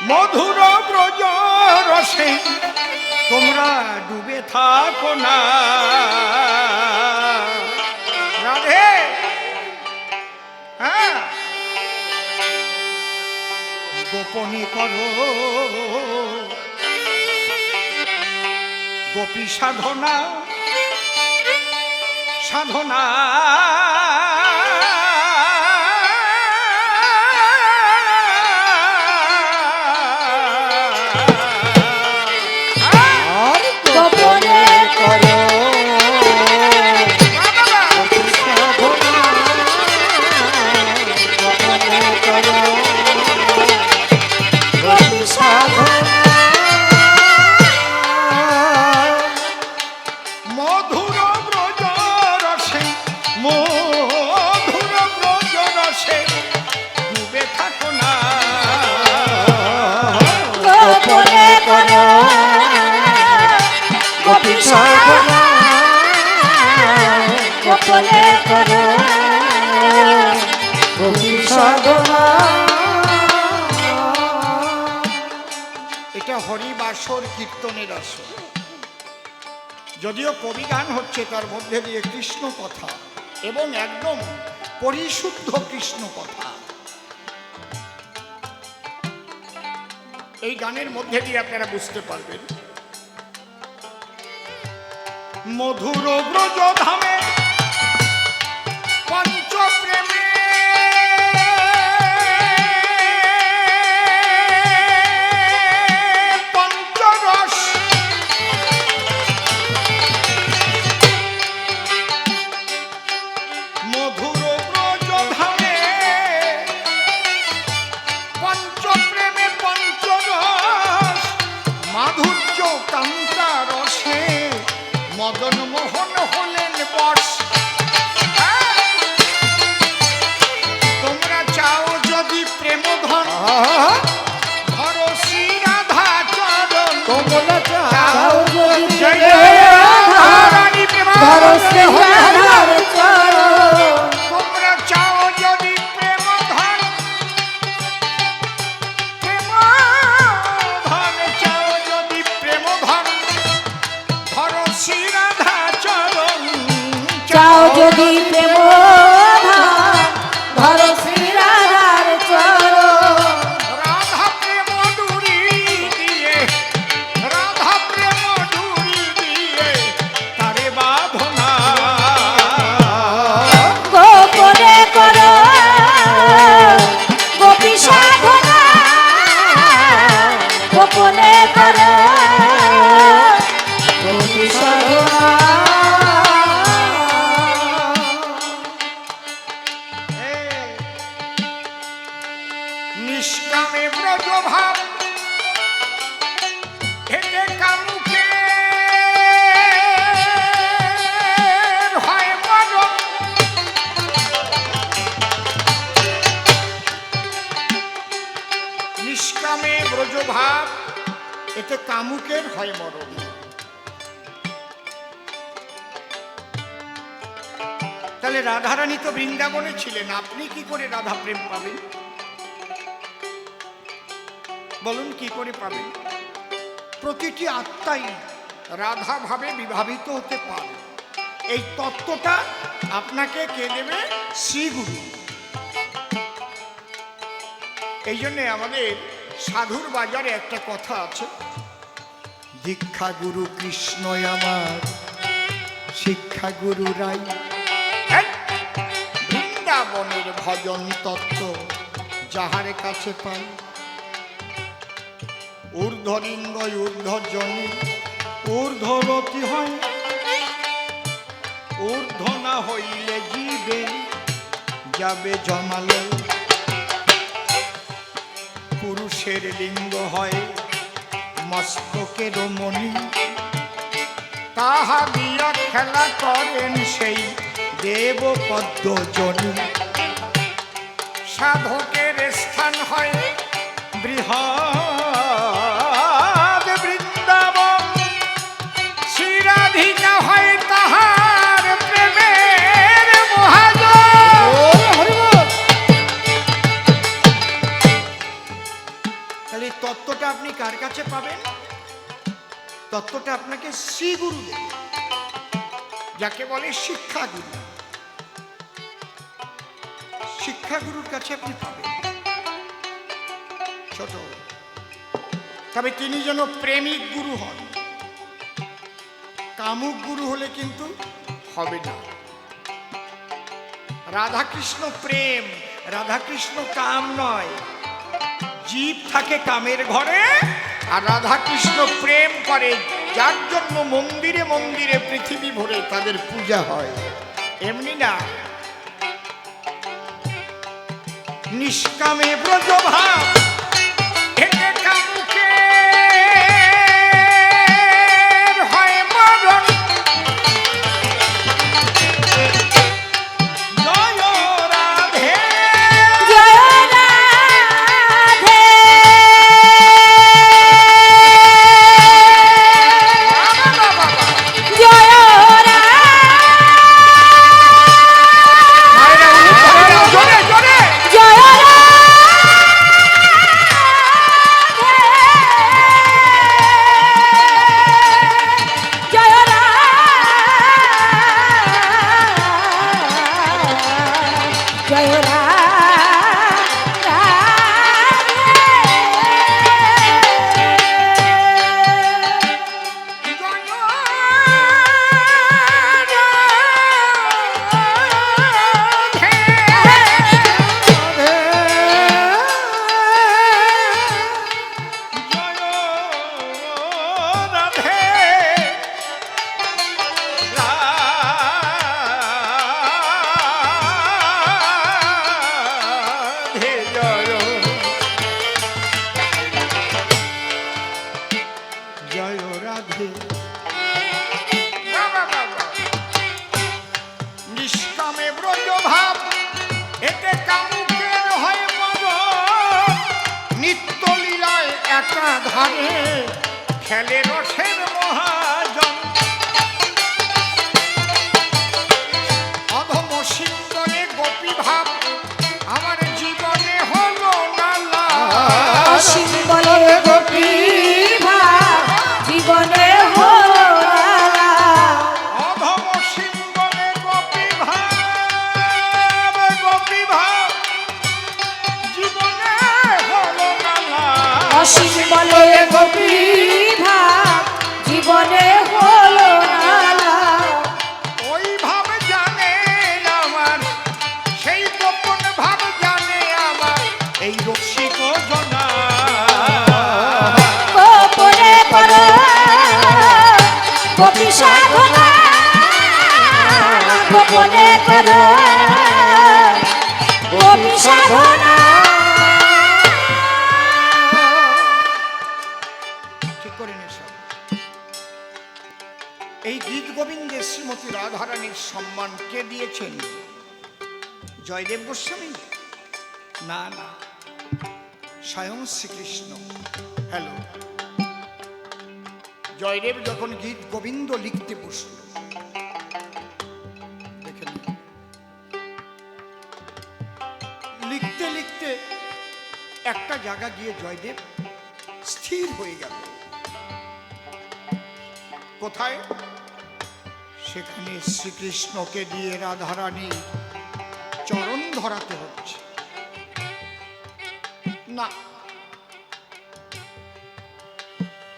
মধুর ব্রজ রসে তোমরা ডুবে থাকো না। রাধে, হ্যাঁ, গোপনে করো গোপী সাধনা, সাধনা এটা হরিবাসর কীর্তনের আসর। যদিও কবি গান হচ্ছে, তার মধ্যে দিয়ে কৃষ্ণ কথা এবং একদম পরিশুদ্ধ কৃষ্ণ কথা। এই গানের মধ্যে দিয়ে আপনারা বুঝতে পারবেন মধুর ব্রজ ধামে পঞ্চপ্রেমে পঞ্চরস মধুর ব্রজ ধামে পঞ্চপ্রেমে পঞ্চরস মাধুর্য কান্তা রসে মদন মোহন হলেন বশ। তোমরা চাও যদি প্রেম ধন ধরো শ্রী রাধা চরণ। তোমরা চাও যদি রানী প্রেম ধরো শ্রী রাধার চরণ। তোমরা চাও যদি প্রেম ধন প্রেম ধন চাও যদি প্রেম ধন ধরো শ্রী রাধা চরণ। চাও যদি প্রেম ধরো শ্রী রাধার চরণ। রাধা প্রেম ডুরি দিয়ে, রাধা প্রেম ডুরি দিয়ে তারে বাঁধনা। গোপনে করো গোপী সাধনা, গোপনে করো গোপী সাধনা। নিষ্কামে ব্রজ ভাব হেঁটে কামুকে হয় মরণ। নিষ্কামে ব্রজ ভাব এতে কামুকের হয় মরণ। তাহলে রাধারানী তো বৃন্দাবনে ছিলেন, আপনি কি করে রাধা প্রেম পাবেন? বলুন কি করে পাবেন? প্রতিটি আত্মাই রাধা ভাবে বিভাবিত হতে পারে। এই তত্ত্বটা আপনাকে কে দেবে? শ্রীগুরু। এই জন্যে আমাদের সাধুর বাজারে একটা কথা আছে, দীক্ষা গুরু কৃষ্ণ আমার, শিক্ষা গুরু রাই। বৃন্দাবনের ভজন তত্ত্ব যাহার কাছে পাই। ঊর্ধ্বলিঙ্গ ঊর্ধ্বজনে ঊর্ধ্বরতি হয়, ঊর্ধ্ব না হইলে জীবে যাবে জমালে। পুরুষের লিঙ্গ হয় মস্তকের মণি, তাহা দিয়া খেলা করেন সেই দেব পদ্মজনী। সাধকের স্থান হয় বৃহৎ বৃন্দাবন, শ্রীরাধিকা হয় তাহার প্রেমের মহাজন। তাহলে এই তত্ত্বটা আপনি কার কাছে পাবেন? তত্ত্বটা আপনাকে শ্রী গুরু দেবে, যাকে বলে শিক্ষাগুরু। শিক্ষাগুরুর কাছে আপনি পাবেন। ছোট, তবে তিনি যেন প্রেমিক গুরু হন, কামুক গুরু হলে কিন্তু হবে না। রাধাকৃষ্ণ প্রেম, রাধাকৃষ্ণ কাম নয়। জীব থাকে কামের ঘরে, আর রাধাকৃষ্ণ প্রেম করে, যার জন্য মন্দিরে মন্দিরে পৃথিবী ভরে তাদের পূজা হয়। এমনি না, নিষ্কামে ব্রজ ভাব এতে কামুকের হয় মরণ। জয় রাধে, জয় রাধে, জয় মায়েরা উঠে জোরে জোরে। জয় নিষ্কামে ব্রজ ভাব এতে কামুকের হয় মরণ। নিত্য লীলায় একাধারে খেলে রসের মহাজন। অধম সিন্দরে গোপী ভাব আমার জীবনে হলো না লাভ। সিম্বলে গোপী ভাব জীবনে হলো না। অধম সিন্দরে গোপী ভাব, গোপী ভাব জীবনে হলো না লাভ। অসিম্বলে গোপী ভাব জীবনে হলো না। ওই ভাব জানে আমার, সেই গোপন ভাব জানে আমার এই রসিক জনা। গোপনে করো গোপী সাধনা, গোপনে করো গোপী সাধনা। ঠিক করে নে সব। এই গীত গোবিন্দে শ্রীমতী রাধারানীর সম্মান কে দিয়েছেন? জয়দেব গোস্বামী? না না, স্বয়ং শ্রীকৃষ্ণ। হ্যালো, জয়দেব যখন গীত গোবিন্দ লিখতে বসল, দেখে নিন, লিখতে লিখতে একটা জায়গা গিয়ে জয়দেব স্থির হয়ে গেল। কোথায়? সেখানে শ্রীকৃষ্ণকে দিয়ে রাধারানী চরণ ধরাতে হচ্ছে। না,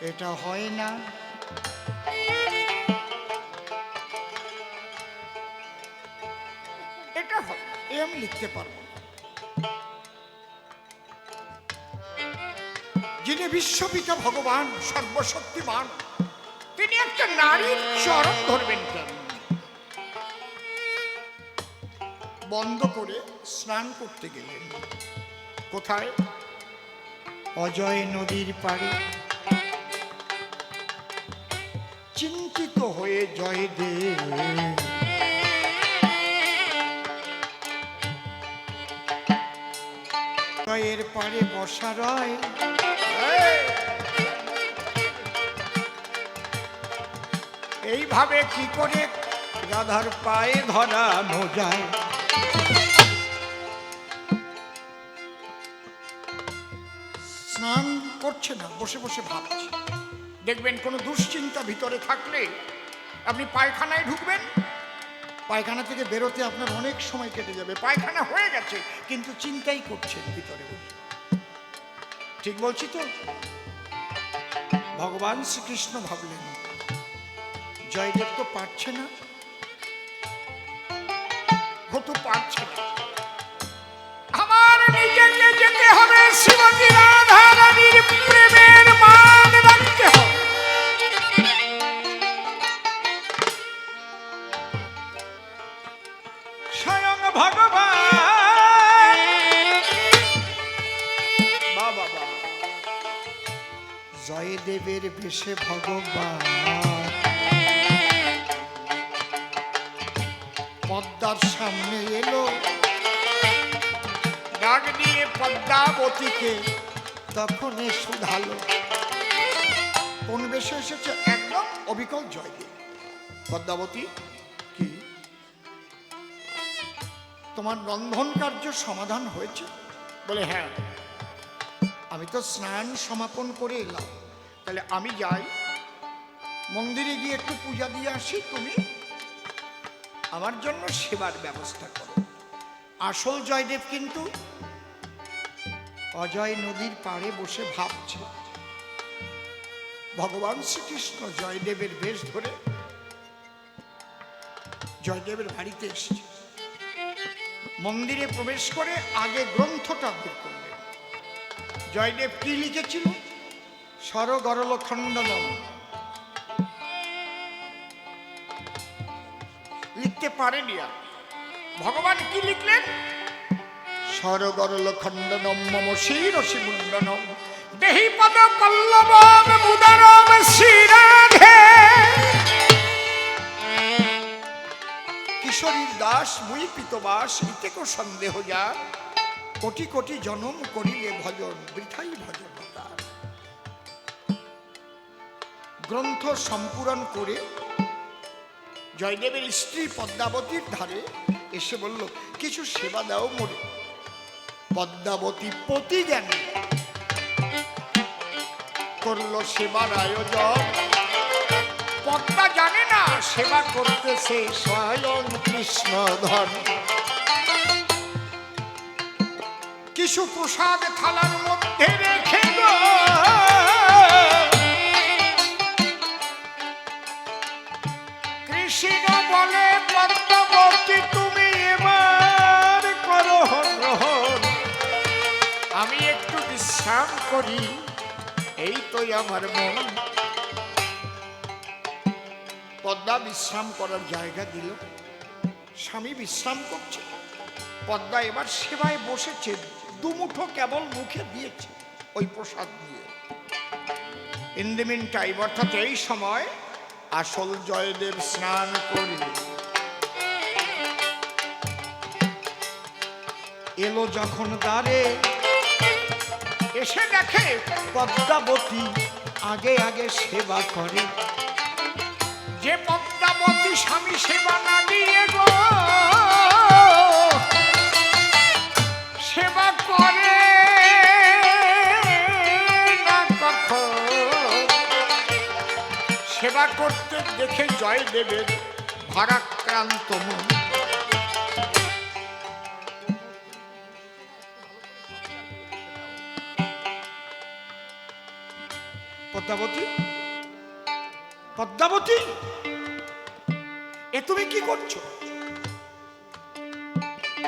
এটা হয় না। এটা হয়, এ আমি লিখতে পারবো না। যিনি বিশ্বপিতা ভগবান সর্বশক্তিমান, তিনি একটা নারীর চরণ ধরবেন কেন? বন্ধ করে স্নান করতে গেলেন। কোথায়? অজয় নদীর পাড়ে। চিন্তিত হয়ে জয়দেব জয়ের পাড়ে বসা রয়। এইভাবে কি করে রাধার পায়ে ধরানো যায়? স্নান করছে না, বসে বসে ভাবছে। দেখবেন কোনো দুশ্চিন্তা ভিতরে থাকলে আপনি পায়খানায় ঢুকবেন, পায়খানা থেকে বেরোতে আপনার অনেক সময় কেটে যাবে। পায়খানা হয়ে গেছে কিন্তু চিন্তাই করছেন ভিতরে বসে। ঠিক বলছি তো? ভগবান শ্রীকৃষ্ণ ভাবলেন জয়দেব তো পারছে না, ও তো পারছে না, আমার নিজেকে যেতে হবে শ্রীমতী রাধা রানীর প্রেমের মান রাখতে হবে। স্বয়ং ভগবান বাবা বাবা জয়দেবের বেশে ভগবান পদ্মার সামনে এলো, ডাক দিয়ে পদ্মাবতীকে তখন শুধালো। কোন বেশে এসেছে? একদম অবিকল জয়দেব। পদ্মাবতী, কি তোমার রন্ধন কার্য সমাধান হয়েছে? বলে হ্যাঁ, আমি তো স্নান সমাপন করে এলাম, তাহলে আমি যাই, মন্দিরে গিয়ে একটু পূজা দিয়ে আসি, তুমি আমার জন্য সেবার ব্যবস্থা করো। আসল জয়দেব কিন্তু অজয় নদীর পাড়ে বসে ভাবছে। ভগবান শ্রীকৃষ্ণ জয়দেবের বেশ ধরে জয়দেবের বাড়িতে এসেছে। মন্দিরে প্রবেশ করে আগে গ্রন্থটা বের করলেন। জয়দেব কি লিখেছিল? সরগরল খণ্ডনম। লিখতে পারেনি। আর ভগবান কি লিখলেন? সরগরল খণ্ডনম মম শিরসি মুণ্ডনম দেহি পদ পল্লবম মুদরম শ্রীরাধে। কিশোরীর দাস মুই পিতবাস ইতে কো সন্দেহ যা, কোটি কোটি জনম করিলে ভজন বৃথাই ভজন তার। গ্রন্থ সম্পূরণ করে জয়দেবের স্ত্রী পদ্মাবতীর ধারে এসে বলল, কিছু সেবা দাও মোরে। পদ্মাবতী পতি জ্ঞান করল সেবার আয়োজন। পদ্মা জানে না সেবা করতেছে স্বয়ং কৃষ্ণধন। কিছু প্রসাদ থালার মধ্যে রেখে গো কৃষ্ণ বলে, পদ্মাবতী তুমি এবার করো গ্রহণ, আমি একটু বিশ্রাম করি, এই তো আমার মন। পদ্মা বিশ্রাম করার জায়গা দিল, স্বামী বিশ্রাম করছে, পদ্মা এবার সেবায় বসেছে, দুমুঠো কেবল মুখে দিয়েছে ওই প্রসাদ দিয়ে। ইন দ্য মিন টাইম, অর্থাৎ এই সময় আসল জয়দেব স্নান করে এলো যখন দ্বারে, এসে দেখে পদ্মাবতী আগে আগে সেবা করে। যে পদ্মাবতী স্বামী সেবা না দিয়ে গো সেবা করে না কখন, সেবা করতে দেখে জয়দেবের ভারাক্রান্ত মন। পদ্মাবতী, পদ্মাবতী, এ তুমি কি করছো?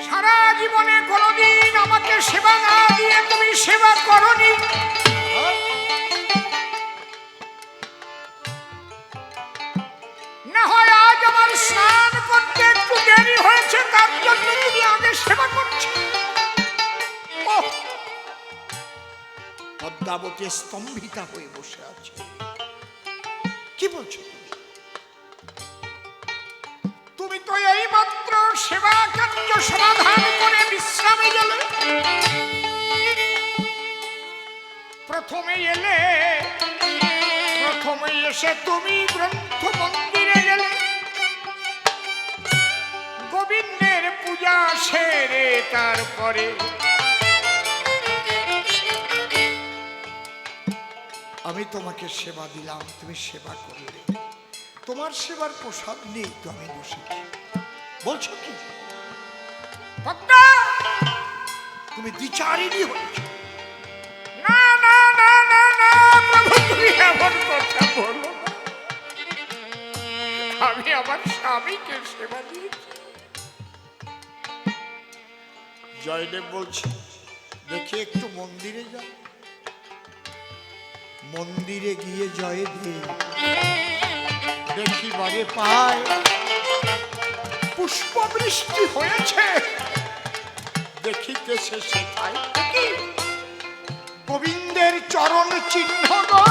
সারা জীবনে কোনদিন আমাকে সেবা না দিয়ে তুমি সেবা করনি, না হয় আজ আমার স্নান করতে একটু দেরি হয়েছে তার জন্য তুমি আগে সেবা করছো। পদ্মাবতী স্তম্ভিতা হয়ে বসে আছে। কি বলছো? তুমি তো এই মাত্র সেবা কার্য সমাধান করে বিশ্রামে গেলে, প্রথমে এলে, প্রথমে এসে তুমি গ্রন্থ মন্দিরে গেলে, গোবিন্দের পূজা সেরে তারপরে আমি তোমাকে সেবা দিলাম, তুমি সেবা করলে, তোমার সেবার প্রসাদ নেই তো আমি বসেছি, বলছো কি পদ্মা, তুমি দ্বিচারিণী হয়েছ? না না না না না প্রভু, তুমি এমন কথা বলো না। আমি আমার স্বামীকে সেবা দিয়েছি। জয়দেব বলছে, দেখি একটু মন্দিরে যাও। মন্দিরে গিয়ে জয়দেব দেখিবারে পায় পুষ্পবৃষ্টি হয়েছে। দেখিতেছে সেটাই কি গোবিন্দের চরণ চিহ্ন গো,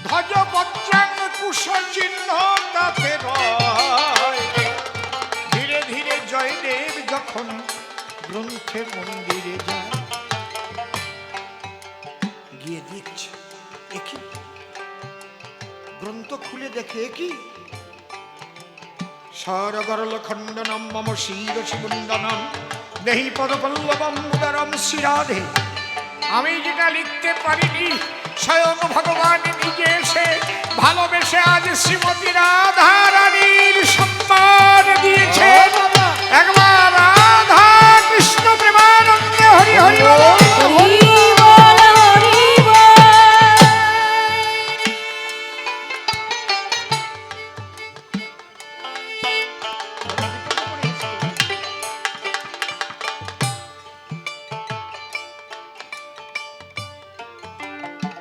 ধ্বজ বজ্রাং কুশ চিহ্ন তাতে রয়। ধীরে ধীরে জয়দেব যখন গ্রন্থের মন্দিরে যায়, গিয়ে দেখছে একই গ্রন্থ খুলে দেখে কি সারগরল খণ্ডনম মম শিরসি বন্দনম দেহি পদপল্লবম উদরম শ্রীরাধে। আমি যেটা লিখতে পারিনি, স্বয়ং ভগবান নিজে এসে ভালোবেসে আজ শ্রীমতী রাধা রানীর সম্মান দিয়েছে। একবার রাধা কৃষ্ণ প্রেমানন্দে হরি হরি বল। হরি বল, হরি বল।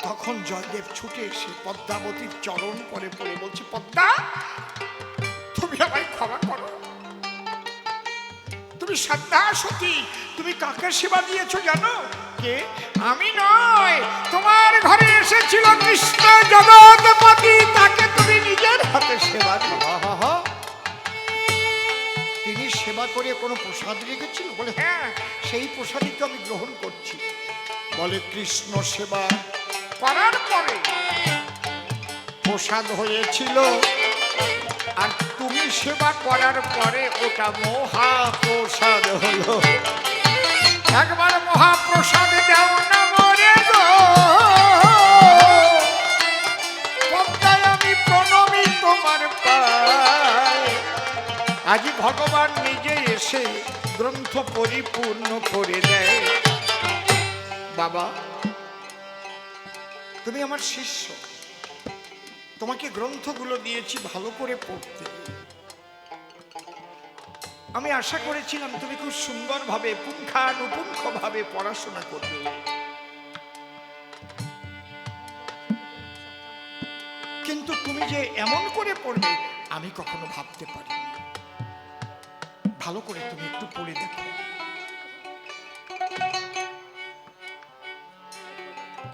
তখন জয়দেব ছুটে এসে পদ্মাবতীর চরণ পরে পড়ে বলছে, পদ্মা তুমি আমায় ক্ষমা করো। তুমি শ্রদ্ধা সতী, তুমি কাকে সেবা দিয়েছো জানো? কে? আমি নয়, তোমার ঘরে এসেছিল কৃষ্ণ জগৎপতি, তাকে তুমি নিজের হাতে সেবা দিও। তিনি সেবা করে কোনো প্রসাদ রেখেছিল? বলে হ্যাঁ, সেই প্রসাদই তো আমি গ্রহণ করছি। বলে কৃষ্ণ সেবা করার পরে প্রসাদ হয়েছিল, আর তুমি সেবা করার পরে ওটা মহাপ্রসাদ হলো। একবার মহাপ্রসাদ দাও না মরে গো। পদ্মায় আমি প্রণমী তোমার পায়। আজ ভগবান নিজে এসে গ্রন্থ পরিপূর্ণ করে দেয়। বাবা, তুমি আমার শিষ্য, তোমাকে গ্রন্থগুলো দিয়েছি ভালো করে পড়তে। আমি আশা করেছিলাম তুমি খুব সুন্দরভাবে পুঙ্খানুপুঙ্খভাবে পড়াশোনা করবে, কিন্তু তুমি যে এমন করে পড়বে আমি কখনো ভাবতে পারিনি। ভালো করে তুমি একটু পড়ে দেখো।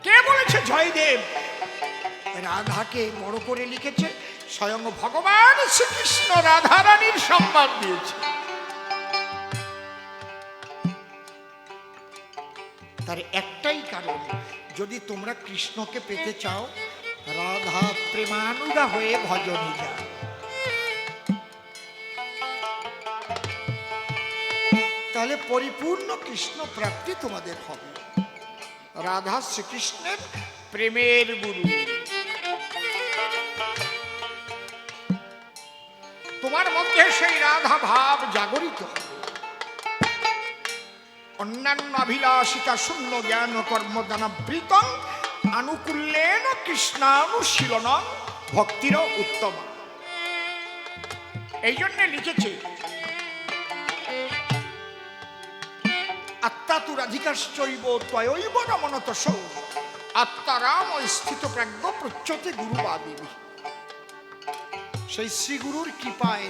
কে বলেছে? জয়দেব রাধাকে বড় করে লিখেছে, স্বয়ং ভগবান শ্রীকৃষ্ণ রাধা রানীর সম্মান দিয়েছে। তার একটাই কারণ, যদি তোমরা কৃষ্ণকে পেতে চাও, রাধা প্রেমানুগা হয়ে ভজনে যাও। তাহলে পরিপূর্ণ কৃষ্ণ প্রাপ্তি তোমাদের হবে। রাধা শ্রীকৃষ্ণের প্রেমের গুরু। তোমার মধ্যে সেই রাধা ভাব জাগরিত হবে। অন্যান্য অভিলাষিতা শূন্য জ্ঞান কর্মদানাবৃতং আনুকূল্যেন কৃষ্ণানুশীলন ভক্তির উত্তম। এই জন্য লিখেছে আত্মাতুরাধিকাশ্চৈব ত্বয়ৈব রমণতসৌ আত্মারাম স্থিত প্রাজ্ঞ প্রচ্যতে গুরুবাদী। সেই শ্রীগুরুর কৃপায়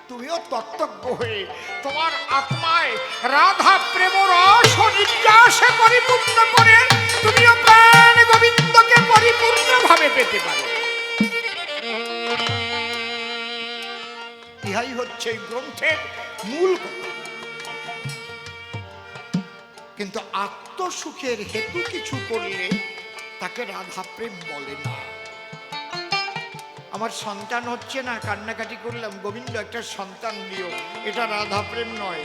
তুমিও তত্ত্বজ্ঞ হয়ে তোমার আত্মায় রাধা প্রেম রস নির্যাসে পরিপূর্ণ করে তুমিও প্রাণ গোবিন্দকে পরিপূর্ণভাবে পেতে পারো। ইহাই হচ্ছে এই গ্রন্থের মূল কথা। কিন্তু আত্মসুখের হেতু কিছু করলে তাকে রাধা প্রেম বলে না। আমার সন্তান হচ্ছে না, কান্নাকাটি করলাম, গোবিন্দ একটা সন্তান দিও, এটা রাধা প্রেম নয়।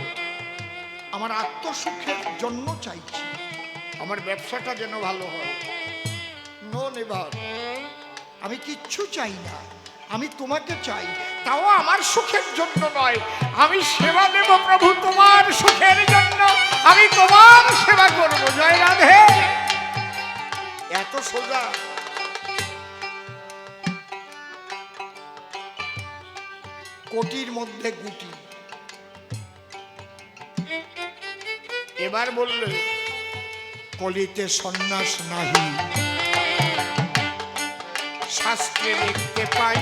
আমার আত্মসুখের জন্য চাইছি, আমার ব্যবসাটা যেন ভালো হয়। নো নেভার, আমি কিচ্ছু চাই না, আমি তোমাকে চাই। তাও আমার সুখের জন্য নয়, আমি সেবা দেব প্রভু তোমার সুখের জন্য, আমি তোমার সেবা করব। জয় রাধে। এত সোজা? কোটির মধ্যে গুটি। এবার বললে কলিতে সন্ন্যাস নাহি, শাস্ত্রে দেখতে পাই,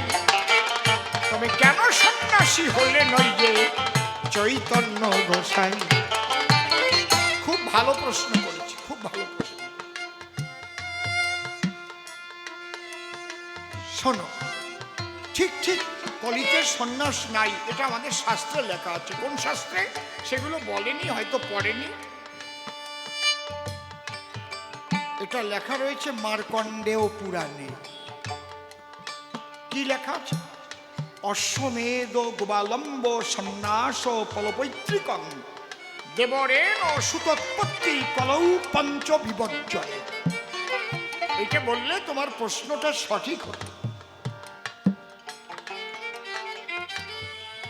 তবে কেন সন্ন্যাসী হলে নই যে চৈতন্য গোসাই। খুব ভালো প্রশ্ন করেছি, খুব ভালো প্রশ্ন। শোনো, ঠিক ঠিক কলিতে সন্ন্যাস নাই, এটা আমাদের শাস্ত্রে লেখা আছে। কোন শাস্ত্রে? সেগুলো বলেনি, হয়তো পড়েনি। এটা লেখা রয়েছে মার্কণ্ডেয় পুরাণে। কি লেখা আছে? অশ্বমেধ গোবালম্ব সন্ন্যাস ফলপৈতৃকং দেবরেণ সুতোৎপত্তি কলৌ পঞ্চ বিপর্যয়। এটা বললে তোমার প্রশ্নটা সঠিক হতো,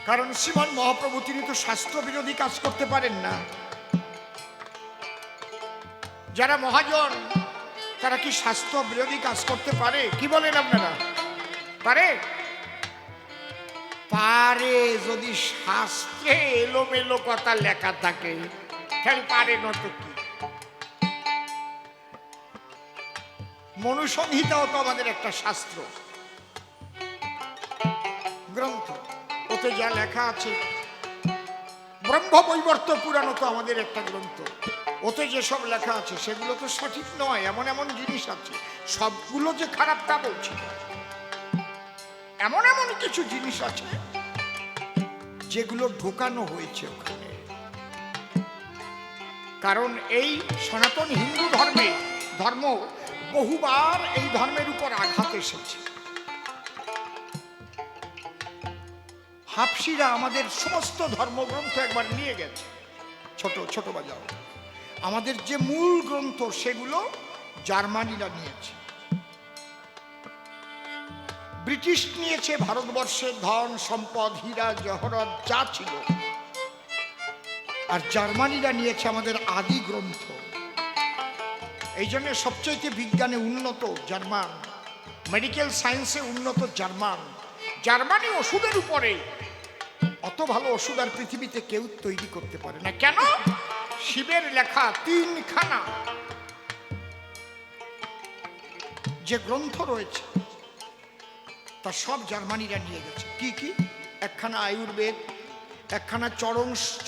কারণ শ্রীমান মহাপ্রভু তিনি তো শাস্ত্র বিরোধী কাজ করতে পারেন না। যারা মহাজন তারা কি শাস্ত্র বিরোধী কাজ করতে পারে? কি বলেন আপনারা? পারে? পারে যদি শাস্ত্রে এলোমেলো কথা লেখা থাকে। খেল পারে না তো কি? মনুসংহিতাও তো আমাদের একটা শাস্ত্র গ্রন্থ, ওতে যা লেখা আছে। ব্রহ্মবৈবর্ত পুরাণ তো আমাদের একটা গ্রন্থ, ওতে যেসব লেখা আছে সেগুলো তো সঠিক নয়। এমন এমন জিনিস আছে, সবগুলো যে খারাপ তা বলছি না। এমন এমন কিছু জিনিস আছে যেগুলো ঢোকানো হয়েছে ওখানে। কারণ এই সনাতন হিন্দু ধর্ম বহুবার এই ধর্মের উপর আঘাত এসেছে। হাফসিরা আমাদের সমস্ত ধর্মগ্রন্থ একবার নিয়ে গেছে। ছোট ছোট বাজাও, আমাদের যে মূল গ্রন্থ সেগুলো জার্মানিরা নিয়েছে। ব্রিটিশ নিয়েছে ভারতবর্ষের ধন সম্পদ, হীরা জহরত যা ছিল, আর জার্মানিরা নিয়েছে আমাদের আদি গ্রন্থ। এই জন্য সবচেয়ে বিজ্ঞানে উন্নত জার্মান, মেডিকেল সায়েন্সে উন্নত জার্মান। জার্মানি ওষুধের উপরে। অত ভালো ওষুধ আর পৃথিবীতে কেউ তৈরি করতে পারে না। কেন? শিবের লেখা 3খানা যে গ্রন্থ রয়েছে তা সব জার্মানিরা নিয়ে গেছে। কি কি? একখানা আয়ুর্বেদ, একখানা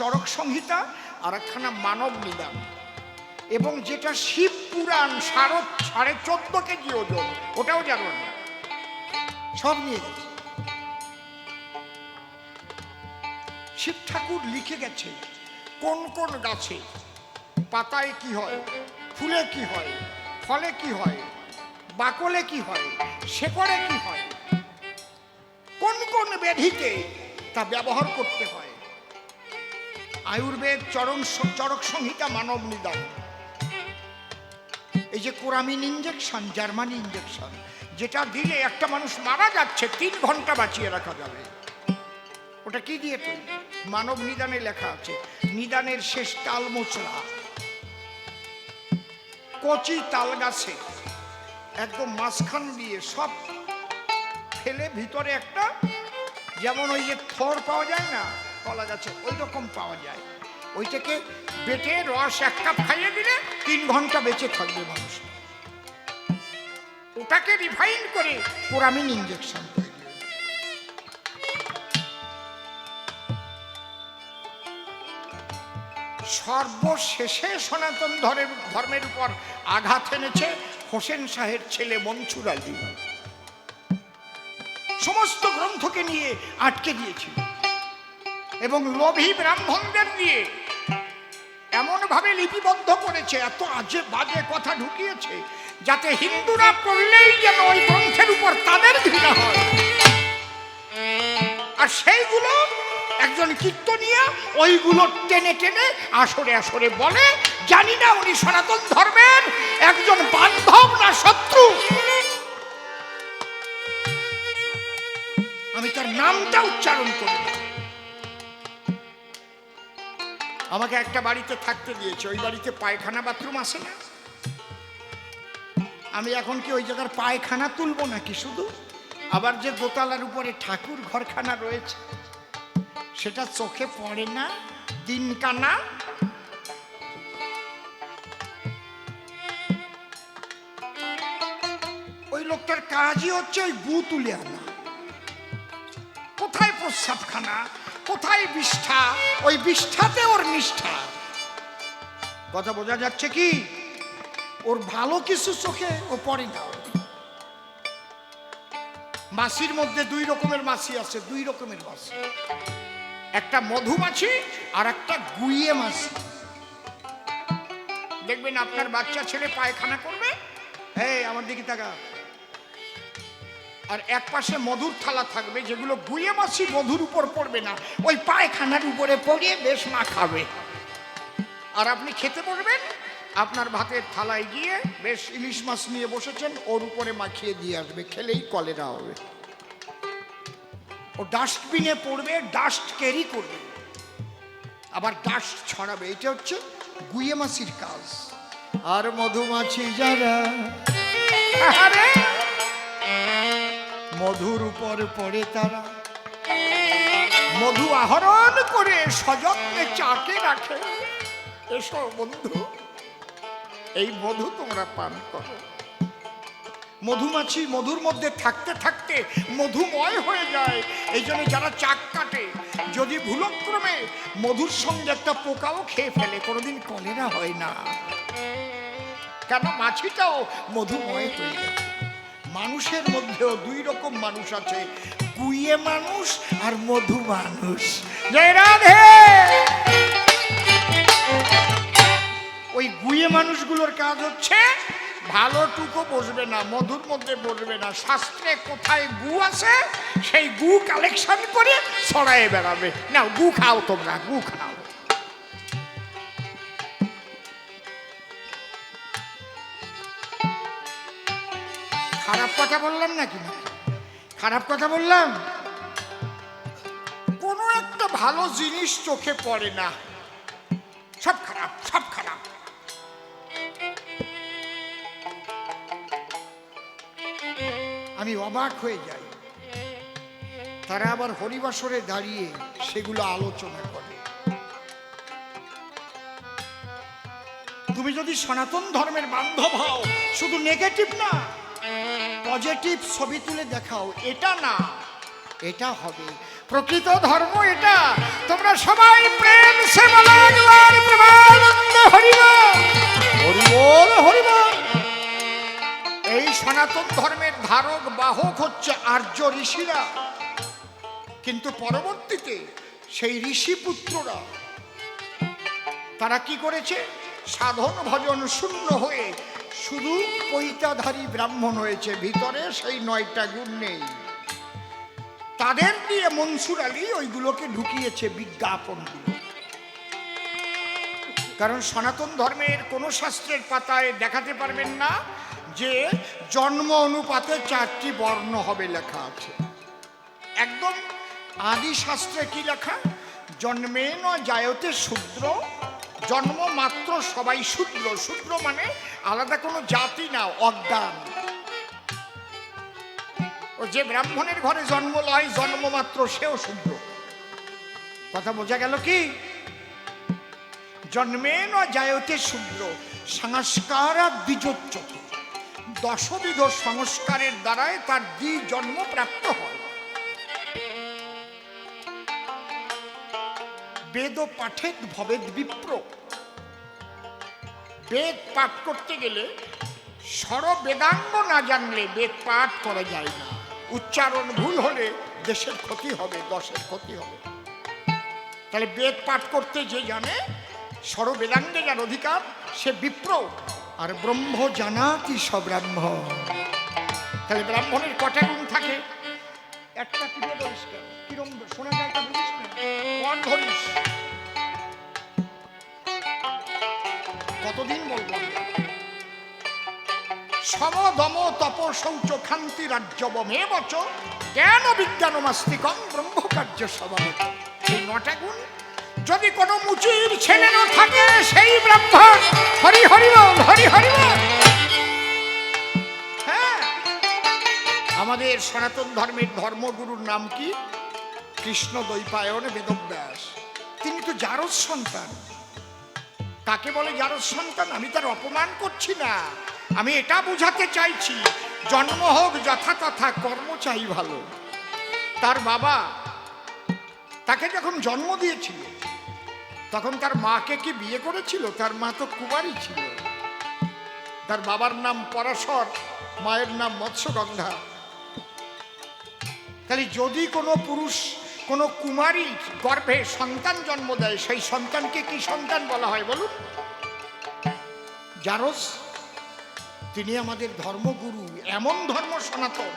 চরক সংহিতা, আর একখানা মানব নিদান, এবং যেটা শিব পুরাণ 14.5 কেজি ওজন, ওটাও জার্মানি। সব নিয়ে গেছে। শিব ঠাকুর লিখে গেছে কোন কোন গাছে পাতায় কি হয়, ফুলে কি হয়, ফলে কি হয়, বাকলে কি হয়, শেকড়ে কি হয়, কোন কোন ব্যাধিতে তা ব্যবহার করতে হয়। আয়ুর্বেদ, চরক সংহিতা, মানব নিদান। এই যে কোরামিন ইঞ্জেকশন, জার্মানি ইঞ্জেকশন, যেটা দিলে একটা মানুষ মারা যাচ্ছে 3 ঘন্টা বাঁচিয়ে রাখা যাবে, ওটা কি দিয়ে তৈরি? মানব নিদানে লেখা আছে। নিদানের শেষ তাল মোচড়া, কচি তাল গাছে একদম মাঝখান দিয়ে সব ফেলে ভিতরে একটা, যেমন ওই যে থর পাওয়া যায় না কলা গাছে, ওই রকম পাওয়া যায়। ওইটাকে বেটে রস 1 কাপ খাইয়ে দিলে 3 ঘন্টা বেঁচে থাকবে মানুষ। ওটাকে রিফাইন করে কোরামিন ইঞ্জেকশন তৈরি। সর্বশেষে সনাতন ধর্মের উপর আঘাত এনেছে হোসেন শাহের ছেলে মনসুর আলী। সমস্ত গ্রন্থকে নিয়ে আটকে দিয়েছিল এবং লোভী ব্রাহ্মণদের নিয়ে এমন ভাবে লিপিবদ্ধ করেছে, এত আজে বাজে কথা ঢুকিয়েছে যাতে হিন্দুরা পড়লেই যেন ওই গ্রন্থের উপর তাদের ঘৃণা হয়। আর সেইগুলো একজন কীর্তনিয়া ওইগুলো টেনে টেনে আসরে আসরে বলে। জানি না উনি সনাতন ধর্মের একজন বান্ধব না শত্রু। আমি তার নামটা উচ্চারণ করি না। আমাকে একটা বাড়িতে থাকতে দিয়েছে, ওই বাড়িতে পায়খানা বাথরুম আছে না। আমি এখন কি ওই জায়গার পায়খানা তুলবো নাকি শুধু? আবার যে দোতলার উপরে ঠাকুর ঘরখানা রয়েছে সেটা চোখে পড়ে না দিন কানা। ওই লোকটার কাজই হচ্ছে ওই গু তুলে আনা। কোথায় প্রস্রাবখানা, কোথায় বিষ্ঠা, ওই বিষ্ঠাতে ওর নিষ্ঠা। কথা বোঝা যাচ্ছে কি? ওর ভালো কিছু চোখে ও পড়ে না। মাছির মধ্যে দুই রকমের মাছি আছে, দুই রকমের মাছি, একটা মধুমাছি আর একটা গুইয়ে মাছি। দেখবেন আপনার বাচ্চা ছেলে পায়খানা করবে, এই আমার দিকে তাকা, আর এক পাশে মধুর থালা থাকবে, যেগুলো গুইয়ে মাছি মধুর উপর পড়বে না, ওই পায়খানার উপরে পড়িয়ে বেশ মা খাবে। আর আপনি খেতে বসবেন, আপনার ভাতের থালায় গিয়ে বেশ ইলিশ মাছ নিয়ে বসেছেন, ওর উপরে মাখিয়ে দিয়ে আসবে, খেলেই কলেরা হবে। ও ডাস্টবিনে পড়বে, ডাস্ট ক্যারি করবে, আবার ডাস্ট ছড়াবে। এটা হচ্ছে গুইয়ে মাছির কাজ। আর মধুমাছি যারা মধুর উপর পড়ে, তারা মধু আহরণ করে সযত্নে চাকে রাখে। এসো বন্ধু, এই মধু তোমরা পান করো। মধুমাছি মধুর মধ্যে থাকতে থাকতে মধুময় হয়ে যায়। এই জন্য যারা চাক কাটে, যদি ভুলক্রমে মধুর সঙ্গে একটা পোকাও খেয়ে ফেলে, কোনোদিন কলেরা হয় না, কেন মাছিটাও মধুময় হয়ে গেছে। মানুষের মধ্যেও দুই রকম মানুষ আছে, গুইয়ে মানুষ আর মধু মানুষ। জয় রাধে। ওই গুইয়ে মানুষগুলোর কাজ হচ্ছে ভালোটুকু বসবে না, মধুর মধ্যে বসবে না, শাস্ত্রে কোথায় গু আছে সেই গু কালেকশন করে ছড়ায় বেড়াবে। না, গু খাও তোমরা, গু খাও। খারাপ কথা বললাম নাকি? খারাপ কথা বললাম? কোনো একটা ভালো জিনিস চোখে পড়ে না, সব খারাপ, সব খারাপ। আমি অবাক হয়ে যাই, তারা আবার হরিবাসরে দাঁড়িয়ে সেগুলো আলোচনা করে। তুমি যদি সনাতন ধর্মের বান্ধব হও, শুধু নেগেটিভ না, পজিটিভ ছবি তুলে দেখাও, এটা না, এটা হবে প্রকৃত ধর্ম। এটা তোমরা সবাই প্রেম সে বলো একবার, প্রেমানন্দ হরিবল, হরিবল, হরিবল। এই সনাতন ধর্মের ধারক বাহক হচ্ছে আর্য ঋষিরা, কিন্তু পরবর্তীতে সেই ঋষি পুত্ররা তারা কি করেছে? সাধন ভজন শূন্য হয়ে শুধু পৈতাধারী ব্রাহ্মণ হয়েছে, ভিতরে সেই 9টা গুণ নেই। তাদের দিয়ে মনসুর আলী ওইগুলোকে ঢুকিয়েছে, বিজ্ঞাপনগুলো। কারণ সনাতন ধর্মের কোনো শাস্ত্রের পাতায় দেখাতে পারবেন না যে জন্ম অনুপাতে 4টি বর্ণ হবে লেখা আছে। একদম আদি শাস্ত্রে কি লেখা? জন্মেন জায়তে শূদ্র, জন্ম মাত্র সবাই শূদ্র। শূদ্র মানে আলাদা কোনো জাতি না, অজ্ঞান। ও যে ব্রাহ্মণের ঘরে জন্ম লয়, জন্ম মাত্র সেও শূদ্র। কথা বোঝা গেল কি? জন্মেন জায়তে শূদ্র সংস্কার দ্বিজোচ্যতে, 10বিধ সংস্কারের দ্বারাই তার দ্বিজন্ম প্রাপ্ত হয়। বেদ পাঠেত ভবেদ বিপ্র, বেদ পাঠ করতে গেলে সর্ববেদাঙ্গ না জানলে বেদ পাঠ করা যায় না। উচ্চারণ ভুল হলে দেশের ক্ষতি হবে, দশের ক্ষতি হবে। তাহলে বেদ পাঠ করতে যে জানে, সর্ববেদাঙ্গে যার অধিকার, সে বিপ্র। আর ব্রহ্ম জানাতি সব্রাহ্ম। তাহলে ব্রাহ্মণের কটা গুণ থাকে? একটা টিপে ধরিস কেন? কিরম শোনা যায় তা বুঝিস না? ওয়ান ধরিস। কতদিন বলবো? সম দম তপ শৌচ খান্তি রাজ্যবমে বচ জ্ঞান বিজ্ঞানমাস্তিকম ব্রহ্মকার্য স্বভাবত। এই 9টা গুণ যদি কোনো মুচির ছেলেরও থাকে সেই ব্রাহ্মণ। হরি হরি বল, হরি হরি বল। হ্যাঁ, আমাদের সনাতন ধর্মের ধর্মগুরুর নাম কি? কৃষ্ণ দ্বৈপায়ন বেদব্যাস। তিনি তো জারজ সন্তান। তাকে বলে জারজ সন্তান? আমি তার অপমান করছি না, আমি এটা বুঝাতে চাইছি জন্ম হোক যথাতথা, কর্ম চাই ভালো। তার বাবা তাকে যখন জন্ম দিয়েছিল তখন তার মাকে কি বিয়ে করেছিল? তার মা তো কুমারী ছিল। তার বাবার নাম পরাশর, মায়ের নাম মৎস্যগন্ধা। তাহলে যদি কোনো পুরুষ কোনো কুমারী গর্ভে সন্তান জন্ম দেয়, সেই সন্তানকে কি সন্তান বলা হয় বলুন? জারজ। তিনি আমাদের ধর্মগুরু। এমন ধর্ম সনাতন।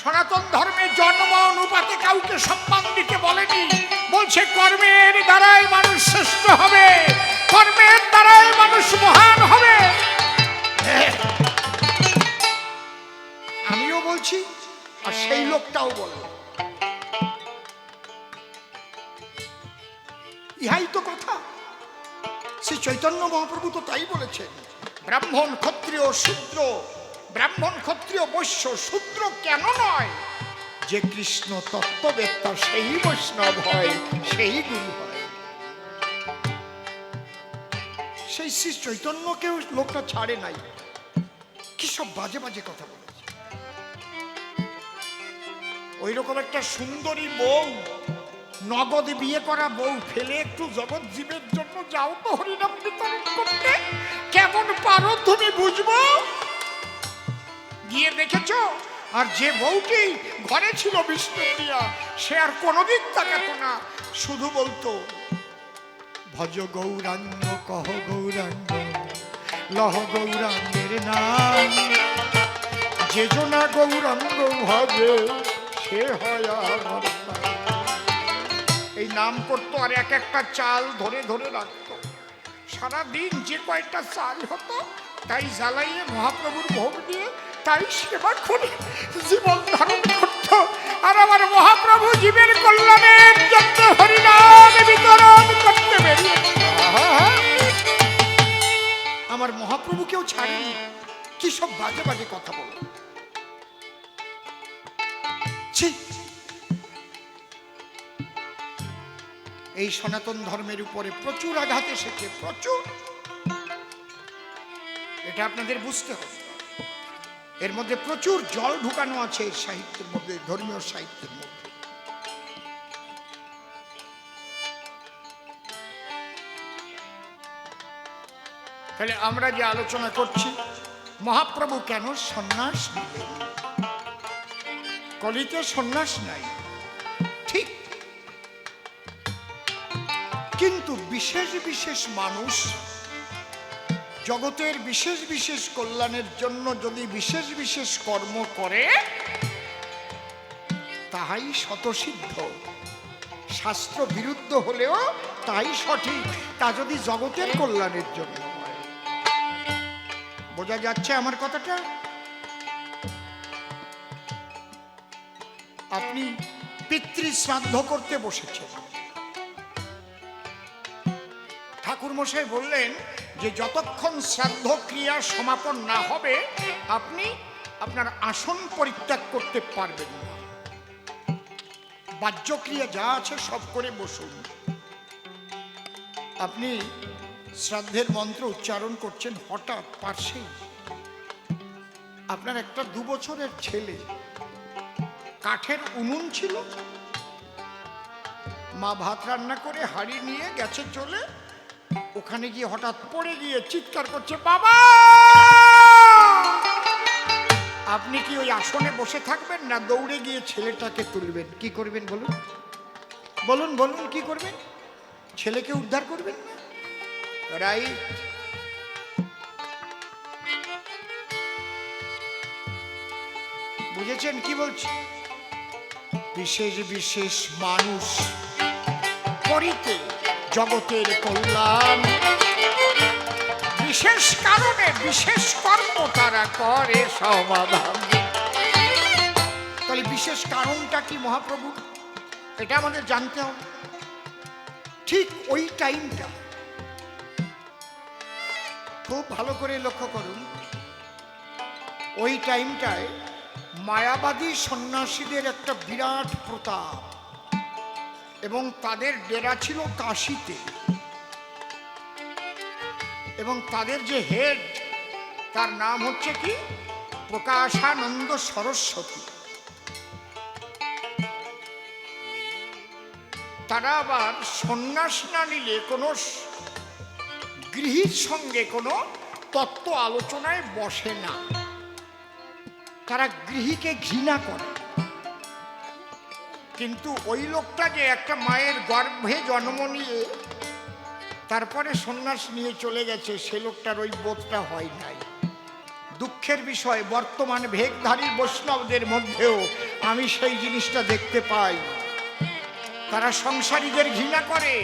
সনাতন ধর্মে জন্ম অনুপাতে কাউকে সম্মান দিতে বলেনি, বলছে কর্মের দ্বারাই মানুষ শ্রেষ্ঠ হবে, কর্মের দ্বারাই মানুষ মহান হবে। আমিও বলছি আর সেই লোকটাও বলে। ইহাই তো কথা। শ্রী চৈতন্য মহাপ্রভু তো তাই বলেছেন, ব্রাহ্মণ ক্ষত্রিয় শূদ্র, ব্রাহ্মণ ক্ষত্রিয় বৈশ্য শূদ্র কেন নয়? যে কৃষ্ণ তত্ত্ববেত্তা সেই বৈষ্ণব হয়, সেই গুরু হয়। সেই শ্রী চৈতন্যকেও লোকটা ছাড়ে নাই। কি সব বাজে বাজে কথা বলেছে। ওই রকম একটা সুন্দরী বউ, নগদ বিয়ে করা বউ ফেলে একটু জগৎ জীবের জন্য যাও তো হরিনাম বিতরণ করতে। কেমন পারো তুমি বুঝবো? গিয়ে দেখেছো? আর যে বউটি ঘরে ছিল বিষ্ণুপ্রিয়া, সে আর কোনোদিন তাকাতো না, শুধু বলতো ভজ গৌরাঙ্গ কহ গৌরাঙ্গ লহ গৌরাঙ্গের নাম, যে জনা গৌরাঙ্গ ভাবে সে হয় আমার প্রাণ। এই নাম করতো আর এক একটা চাল ধরে ধরে রাখতো। সারাদিন যে কয়েকটা চাল হতো তাই জ্বালাইয়ে মহাপ্রভুর ভোগ দিয়ে তাই সেবা করে জীবন ধারণ করত। আর আমার মহাপ্রভু জীবের কল্যাণের জন্য হরিনাম বিতরণ করতে বেরিয়েছে। আমার মহাপ্রভু কেউ ছাড়েনি। কি সব বাজে বাজে কথা বলে। এই সনাতন ধর্মের উপরে প্রচুর আঘাত এসেছে, প্রচুর। এটা আপনাদের বুঝতে হবে। এর মধ্যে প্রচুর জল ঢুকানো আছে এই সাহিত্যের মধ্যে, ধর্মীয় সাহিত্যের মধ্যে। তাহলে আমরা যে আলোচনা করছি, মহাপ্রভু কেন সন্ন্যাস নিলেন? কলিতে সন্ন্যাস নাই, ঠিক, কিন্তু বিশেষ বিশেষ মানুষ জগতের বিশেষ বিশেষ কল্যাণের জন্য যদি বিশেষ বিশেষ কর্ম করে, তাহাই শতসিদ্ধ। শাস্ত্র বিরুদ্ধ হলেও তাই সঠিক, তা যদি জগতের কল্যাণের জন্য হয়। বোঝা যাচ্ছে আমার কথাটা? আপনি পিতৃ শ্রাদ্ধ করতে বসেছেন, ঠাকুর মশাই বললেন যে যতক্ষণ শ্রাদ্ধ ক্রিয়া সমাপন না হবে আপনি আপনার আসন পরিত্যাগ করতে পারবেন না। বাহ্যক্রিয়া যা আছে সব করে বসুন। আপনি শ্রাদ্ধের মন্ত্র উচ্চারণ করছেন, হঠাৎ পাশেই আপনার একটা 2 বছরের ছেলে, কাঠের উনুন ছিল, মা ভাত রান্না করে হাঁড়ি নিয়ে গেছে চলে, ওখানে গিয়ে হঠাৎ পড়ে গিয়ে চিৎকার করছে, বাবা! আপনি কি ওই আসনে বসে থাকবেন না দৌড়ে গিয়ে ছেলেটাকে তুলবেন? কি করবেন বলুন? বলুন বলুন, কি করবেন? ছেলেকে উদ্ধার করবেন না? রাইট। বুঝেছেন কি বলছি? বিশেষ বিশেষ মানুষ করিতে জগতের কল্যাণ, বিশেষ কারণে বিশেষ কর্ম তারা করে সমাধান। তাহলে বিশেষ কারণটা কি মহাপ্রভু, এটা আমাদের জানতে হবে। ঠিক ওই টাইমটা খুব ভালো করে লক্ষ্য করুন, ওই টাইমটায় মায়াবাদী সন্ন্যাসীদের একটা বিরাট প্রতাপ, এবং তাদের ডেরা ছিল কাশীতে, এবং তাদের যে হেড তার নাম হচ্ছে কি প্রকাশানন্দ সরস্বতী। তারা আবার সন্ন্যাস না নিলে কোনো গৃহীর সঙ্গে কোনো তত্ত্ব আলোচনায় বসে না, তারা গৃহীকে ঘৃণা করে। কিন্তু ওই লোকটা যে একটা মায়ের গর্ভে জন্ম নিয়ে তারপরে সন্ন্যাস নিয়ে চলে গেছে, সে লোকটার ওই বোধটা হয় নাই। দুঃখের বিষয়, বর্তমান ভেগধারী বৈষ্ণবদের মধ্যেও আমি সেই জিনিসটা দেখতে পাই। তারা সংসারীদের ঘৃণা করে,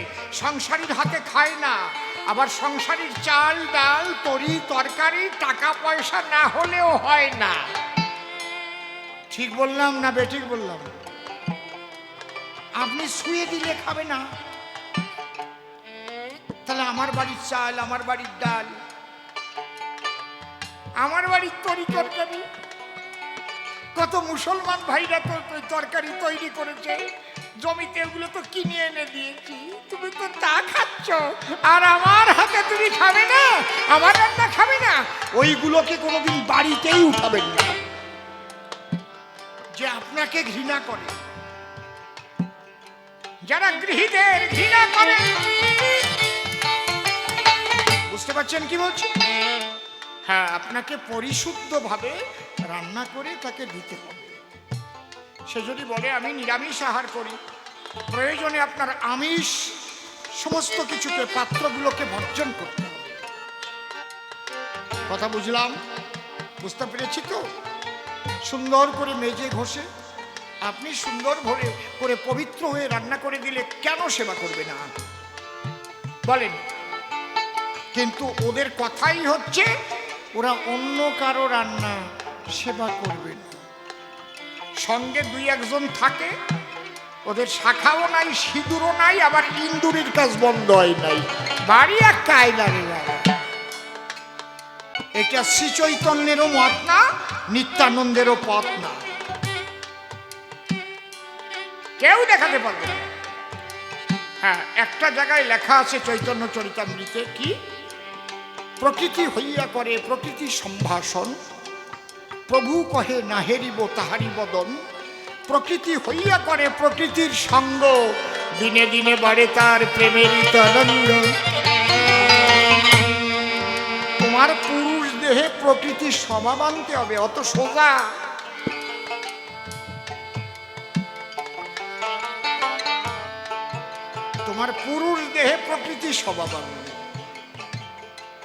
সংসারীর হাতে খায় না, আবার সংসারীর চাল ডাল তরি তরকারি টাকা পয়সা না হলেও হয় না। ঠিক বললাম না বেঠিক বললাম? আপনি শুয়ে দিলে খাবে না, তাহলে আমার বাড়ির চাল, আমার বাড়ির ডাল, আমার বাড়ির তরি তরকারি, কত মুসলমান ভাইরা তো তরকারি তৈরি করেছে, জমিতে ওগুলো তো কিনে এনে দিয়েছি, তুমি তো তা খাচ্ছ, আর আমার হাতে তুমি খাবে না, আমার রান্না খাবে না। ওইগুলোকে কোনোদিন বাড়িতেই উঠাবেন না, যে আপনাকে ঘৃণা করে। যারা গৃহীদের ঘৃণা করে, বুঝতে পারছেন কি বলছি? হ্যাঁ, আপনাকে পরিশুদ্ধভাবে রান্না করে তাকে দিতে হবে। সে যদি বলে আমি নিরামিষ আহার করি, প্রয়োজনে আপনার আমিষ সমস্ত কিছুকে, পাত্রগুলোকে বর্জন করতে হবে। কথা বুঝলাম? বুঝতে পেরেছি তো? সুন্দর করে মেজে ঘষে আপনি সুন্দর করে পবিত্র হয়ে রান্না করে দিলে কেন সেবা করবে না বলেন? কিন্তু ওদের কথাই হচ্ছে ওরা অন্য কারো রান্না সেবা করবে না। সঙ্গে দুই একজন থাকে, ওদের শাখাও নাই, সিঁদুরও নাই, আবার ইন্দুরির কাজ বন্ধ হয় নাই, বাড়ি এক কায়দারে লাগা। এটা শ্রী চৈতন্যেরও মত না, নিত্যানন্দেরও পথ না, কেউ দেখাতে পারবে না। হ্যাঁ, একটা জায়গায় লেখা আছে চৈতন্য চরিতামৃতে, কি প্রকৃতি হইয়া করে প্রকৃতি সম্ভাষণ, প্রভু কহে না হেরিব তাহারি বদন, প্রকৃতি হইয়া করে প্রকৃতির সঙ্গ, দিনে দিনে বাড়ে তার প্রেমের আনন্দ। তোমার পুরুষ দেহে প্রকৃতির স্বভাব আনতে হবে, অত সোজা। তোমার পুরুষ দেহে প্রকৃতির স্বভাব আনবে,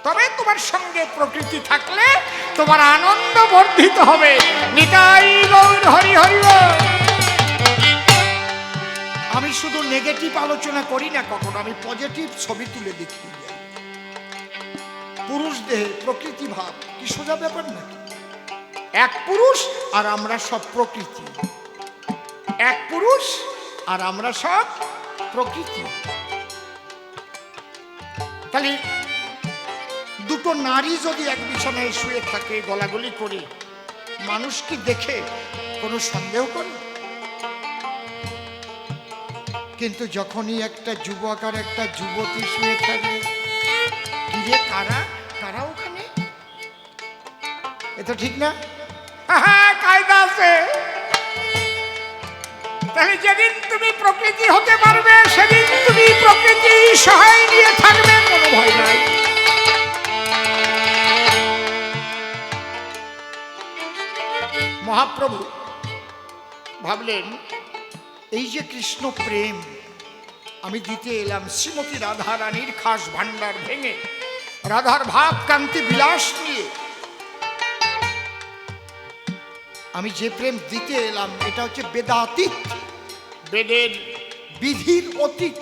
তবে তোমার সঙ্গে প্রকৃতি থাকলে তোমার আনন্দ বর্ধিত হবে। নিতাই গৌর হরি হরি বল। আমি শুধু নেগেটিভ আলোচনা করি না কখনো, আমি পজিটিভ ছবি তুলে দেখিয়ে যাই। পুরুষ দেহে প্রকৃতি ভাব কি সোজা ব্যাপার নাকি? এক পুরুষ আর আমরা সব প্রকৃতি, এক পুরুষ আর আমরা সব প্রকৃতি। তাহলে দুটো নারী যদি এক বিছানায় শুয়ে থাকে গলাগলি করে, মানুষ কি দেখে কোনো সন্দেহ করে? কিন্তু যখনই একটা যুবক আর একটা যুবতী শুয়ে থাকবে, কি রে কারা কারা ওখানে, এ তো ঠিক না? কায়দা আছে। তাহলে যেদিন তুমি প্রকৃতি হতে পারবে, সেদিন তুমি প্রকৃতি সহায় নিয়ে থাকবে, কোনো ভয় নাই। মহাপ্রভু ভাবলেন, এই যে কৃষ্ণ প্রেম আমি দিতে এলাম, শ্রীমতী রাধা রানীর খাস ভান্ডার ভেঙে, রাধার ভাব কান্তি বিলাস নিয়ে আমি যে প্রেম দিতে এলাম, এটা হচ্ছে বেদাতীত, বেদের বিধির অতীত,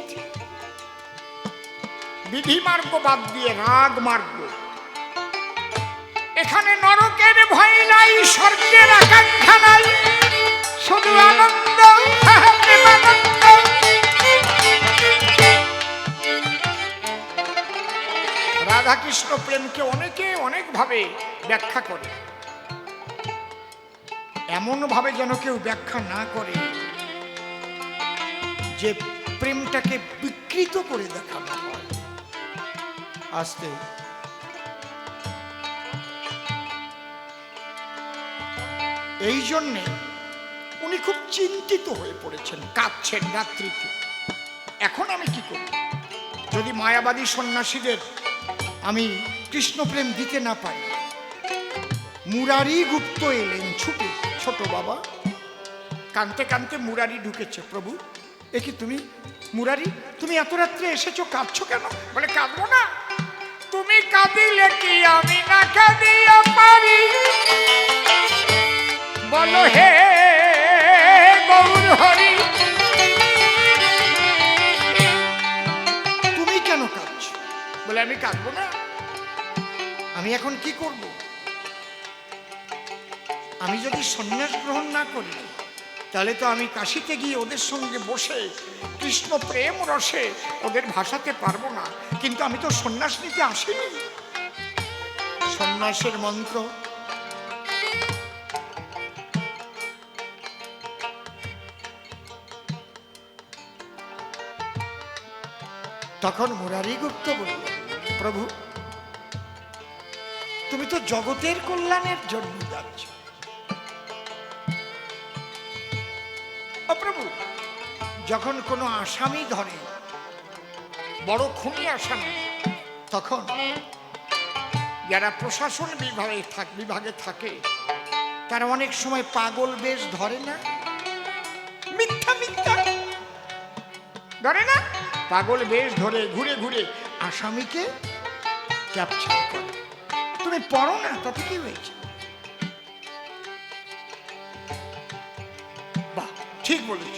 বিধি মার্গ বাদ দিয়ে রাগ মার্গ। এখানে নরকের ভয় নাই, স্বর্গের আকাঙ্ক্ষা নাই, শুধু আনন্দ, প্রেমানন্দ। রাধা কৃষ্ণ প্রেমকে অনেকে অনেকভাবে ব্যাখ্যা করে, এমন ভাবে যেন কেউ ব্যাখ্যা না করে যে প্রেমটাকে বিকৃত করে দেখানো হয়। আস্তে এই জন্যে উনি খুব চিন্তিত হয়ে পড়েছেন, কাঁদছেন রাত্রিতে। এখন আমি কি করব? যদি মায়াবাদী সন্ন্যাসীদের আমি কৃষ্ণ প্রেম দিতে না পারি। মুরারি গুপ্ত এলেন ছুটে, ছোট বাবা কানতে কানতে মুরারি ঢুকেছে। প্রভু, এ কি তুমি? মুরারি, তুমি এত রাত্রে এসেছো, কাঁদছো কেন? বলে, কাঁদবো না? তুমি কাঁদিলে কি আমি না কাঁদিয়া পারি? বলো হে গৌর হরি, তুমি কেন কাঁদছো? বলে, আমি কাঁদবো না। আমি এখন কি করব? আমি যদি সন্ন্যাস গ্রহণ না করি, তাহলে তো আমি কাশীতে গিয়ে ওদের সঙ্গে বসে কৃষ্ণ প্রেম রসে ওদের ভাসাতে পারবো না। কিন্তু আমি তো সন্ন্যাস নিতে আসিনি। সন্ন্যাসের মন্ত্র তখন মুরারি গুপ্ত বলল, প্রভু, তুমি তো জগতের কল্যাণের জন্য যাচ্ছ। প্রভু, যখন কোনো আসামি ধরে, বড় খুনি আসামি, তখন যারা প্রশাসন বিভাগে থাকে তারা অনেক সময় পাগল বেশ ধরে না? মিথ্যা মিথ্যা ধরে না? পাগল বেশ ধরে ঘুরে ঘুরে আসামিকে ক্যাপচার করে। তুমি পড়ো না, তাতে কি হয়েছে? বাহ, ঠিক বলেছ।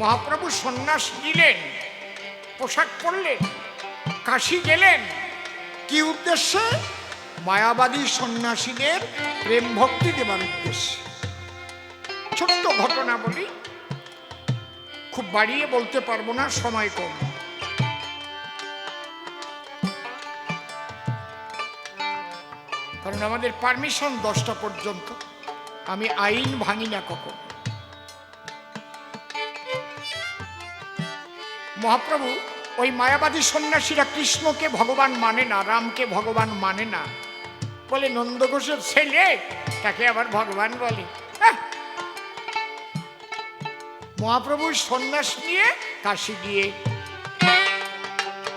মহাপ্রভু সন্ন্যাস নিলেন, পোশাক পরলেন, কাশী গেলেন। কি উদ্দেশ্যে? মায়াবাদী সন্ন্যাসীদের প্রেম ভক্তি দেবার উদ্দেশ্যে। ছোট্ট ঘটনা বলি, খুব বাড়িয়ে বলতে পারবো না, সময় কম। কারণ আমাদের পারমিশন 10টা পর্যন্ত, আমি আইন ভাঙি না কখন। মহাপ্রভু, ওই মায়াবাদী সন্ন্যাসীরা কৃষ্ণকে ভগবান মানে না, রামকে ভগবান মানে না, বলে নন্দঘোষের ছেলে তাকে আবার ভগবান বলে। মহাপ্রভু সন্ন্যাস নিয়ে কাশী গিয়ে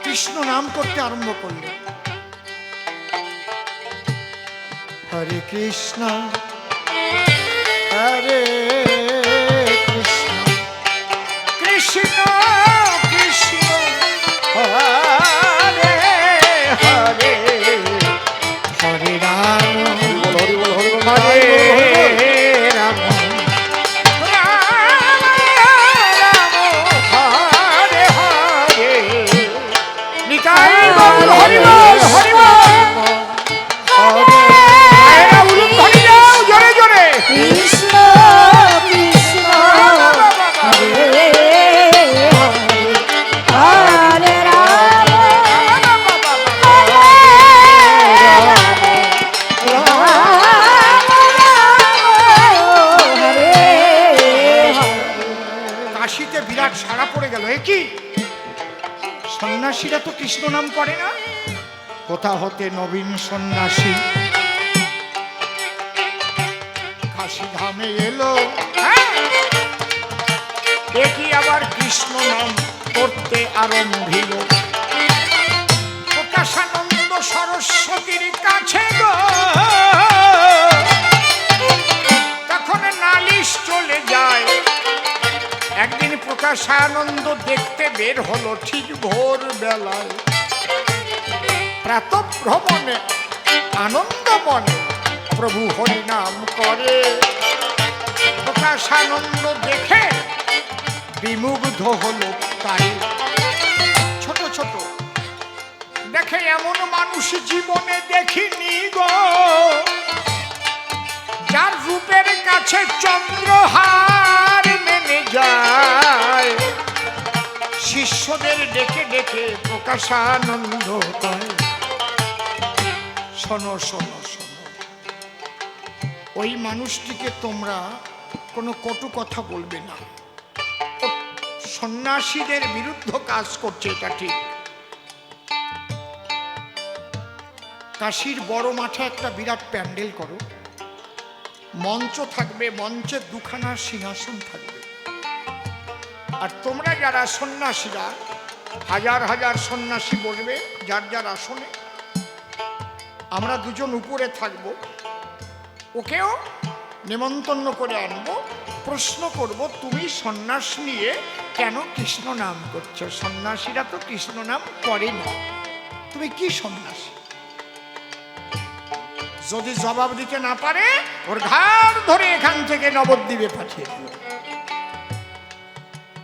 কৃষ্ণ নাম করতে আরম্ভ করলেন। হরে কৃষ্ণ হরে কৃষ্ণ কৃষ্ণ কৃষ্ণ হরে হরে, হরে রাম হরে রাম, রাম রাম হরে হরে, নিতাই গৌর হরি বল, হরি বল। কৃষ্ণ কৃষ্ণ হরে হরে রাম হরে হরে। কাশীতে বিরাট সাড়া পড়ে গেল। এ কি, সন্ন্যাসীরা তো কৃষ্ণ নাম করে না? কোথা হতে নবীন সন্ন্যাসী কাশী ধামে এলো, দেখি আবার কৃষ্ণ নাম করতে আরম্ভিল। প্রকাশানন্দ সরস্বতীর কাছে গো, তখন নালিশ চলে যায়। একদিন প্রকাশানন্দ দেখতে বের হলো ঠিক ভোর বেলায়, প্রাতঃ ভ্রমণে আনন্দ মনে প্রভু হরি নাম করে। প্রকাশানন্দ দেখে বিমুগ্ধ হলো তাই। ছোট ছোট দেখে এমন মানুষ জীবনে দেখিনি গো, যার রূপের কাছে চন্দ্রহার মেনে যায়। শিষ্যদের ডেকে ডেকে প্রকাশানন্দ কয়, শোনো শোনো শোনো, ওই মানুষটিকে তোমরা কোনো কটু কথা বলবে না। ও সন্ন্যাসীদের বিরুদ্ধ কাজ করছে, এটা ঠিক। কাশীর বড় মাঠে একটা বিরাট প্যান্ডেল করো, মঞ্চ থাকবে, মঞ্চে দুখানা সিংহাসন থাকবে, আর তোমরা যারা সন্ন্যাসীরা হাজার হাজার সন্ন্যাসী বলবে যার যার আসনে, আমরা দুজন উপরে থাকব, ওকেও নেমন্তন্ন করে আনবো, প্রশ্ন করব তুমি সন্ন্যাস নিয়ে কেন কৃষ্ণ নাম করছো? সন্ন্যাসীরা তো কৃষ্ণ নাম করে না, তুমি কি সন্ন্যাসী? যদি জবাব দিতে না পারে ওর ঘাড় ধরে এখান থেকে নবদ্বীপে পাঠিয়ে দিও।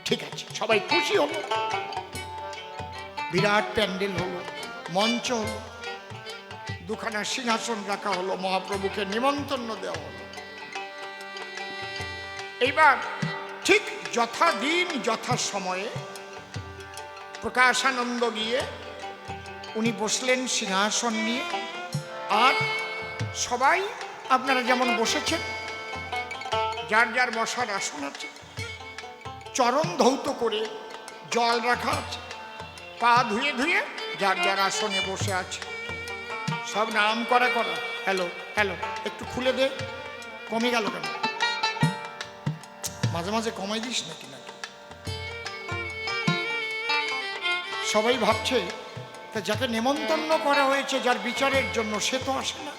ঠিক আছে, সবাই খুশি হলো। বিরাট প্যান্ডেল হলো, মঞ্চ হলো, দুখানা সিংহাসন রাখা হলো, মহাপ্রভুকে নিমন্ত্রণ দেওয়া হলো। এইবার ঠিক যথাদিন যথা সময়ে প্রকাশানন্দ গিয়ে উনি বসলেন সিংহাসন নিয়ে, আর সবাই আপনারা যেমন বসেছেন, যার যার বসার আসন আছে, চরণ ধৌত করে জল রাখা আছে, পা ধুয়ে ধুয়ে যার যার আসনে বসে আছে, সব নাম করা করা। হ্যালো হ্যালো, একটু খুলে দে, কমে গেল কেন? মাঝে মাঝে কমাই দিস নাকি নাকি? সবাই ভাবছে যাকে নেমন্তন্ন করা হয়েছে যার বিচারের জন্য, সে তো আসে না।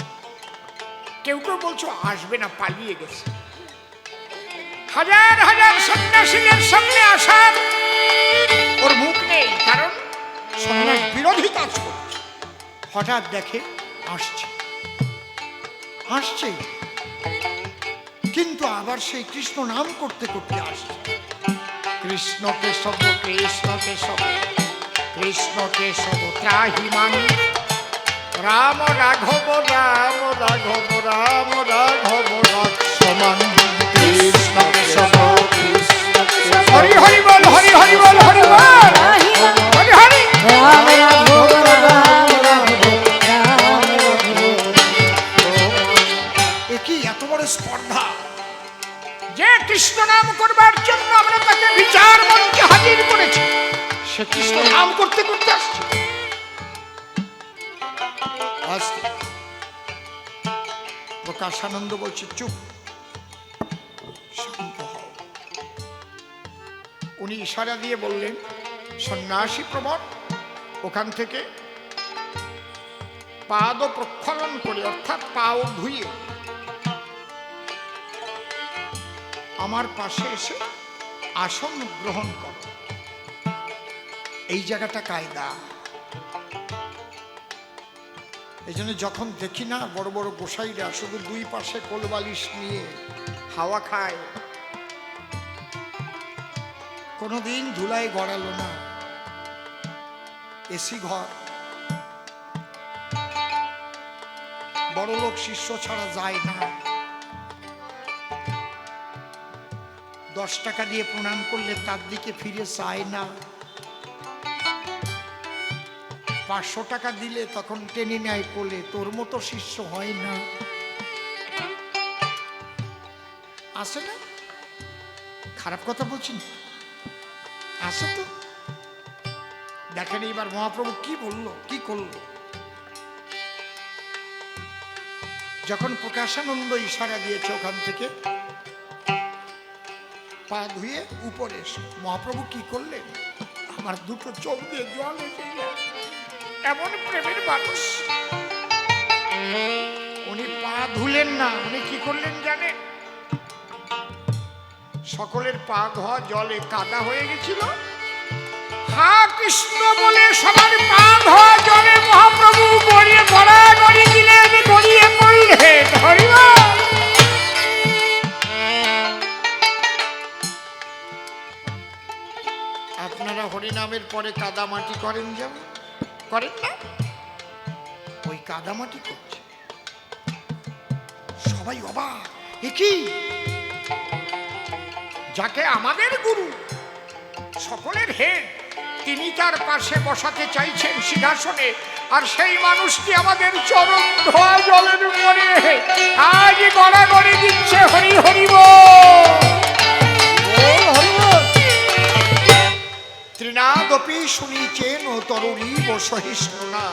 কেউ কেউ বলছো আসবে না, পালিয়ে গেছে। হাজার হাজার সন্ন্যাসীদের সামনে আসার ওর মুখ নেই, কারণ সন্ন্যাস বিরোধী কাজ করছে। হঠাৎ দেখে আসছে আসছে, কিন্তু আবার সেই কৃষ্ণ নাম করতে করতে আসছে। কৃষ্ণ কেশব কৃষ্ণ কেশব কৃষ্ণ কেশব ত্রাহি মানি, রাম রাঘব রাম রাঘব রাম রাঘব লক্ষ্মণ। কৃষ্ণ কেশব কৃষ্ণ কেশব, হরি হরি বল, হরি হরি বল, হরি বল, হরি হরি রাম রাঘব রাম রাঘব রাম রাঘব। এ কি এত বড় স্পর্ধা! যে কৃষ্ণ নাম করবার জন্য আমরা তাকে বিচার মঞ্চে হাজির করেছি, সে কৃষ্ণ নাম করতে করতে আসছে। প্রকাশানন্দ বলছে চুপ, শান্ত হও। উনি ইশারা দিয়ে বললেন, সন্ন্যাসী প্রবর ওখান থেকে পাদ প্রক্ষালন করে, অর্থাৎ পাও ধুয়ে আমার পাশে এসে আসন গ্রহণ করো। এই জায়গাটা কায়দা। এই জন্য যখন দেখি না বড় বড় গোসাইরা শুধু দুই পাশে কোলবালিশ নিয়ে হাওয়া খায়, কোনোদিন ধুলায় গড়ালো না, এসি ঘর, বড় লোক শিষ্য ছাড়া যায় না। 10 টাকা দিয়ে প্রণাম করলে তার দিকে ফিরে চায় না, 500 টাকা দিলে তখন টেনে নেয় কোলে, তোর মতো শিষ্য হয় না। আসে না? খারাপ কথা বলছি না, আসে তো। দেখেন এবার মহাপ্রভু কি বলল, কি করলো। যখন প্রকাশানন্দ ইশারা দিয়েছে ওখান থেকে পা ধুয়ে উপরে এসে, মহাপ্রভু কি করলেন? আমার দুটো চোখ দিয়ে জল এসে যায়, এমন প্রেমের মানুষ। উনি পা ধুলেন না, উনি কি করলেন জানেন? সকলের পা ধোয়া জলে কাদা হয়ে গেছিল, হা কৃষ্ণ বলে সবার পা ধোয়া জলে মহাপ্রভু গড়িয়ে গড়াগড়ি দিলেন, গড়িয়ে পড়লেন। হরিবল। কাদামাটি করেন যেমন, করেন না? ওই কাদামাটি করছে। সবাই অবাক, এ কি? যাকে আমাদের গুরু, সকলের হেড, তিনি তার পাশে বসাতে চাইছেন সিংহাসনে, আর সেই মানুষটি আমাদের চরণ ধোয়া জলের উপরে আজ গড়াগড়ি দিচ্ছে হরি হরি বল। ত্রিনাদপি শুনিছেন ও তরুরীব সহিষ্ণুনা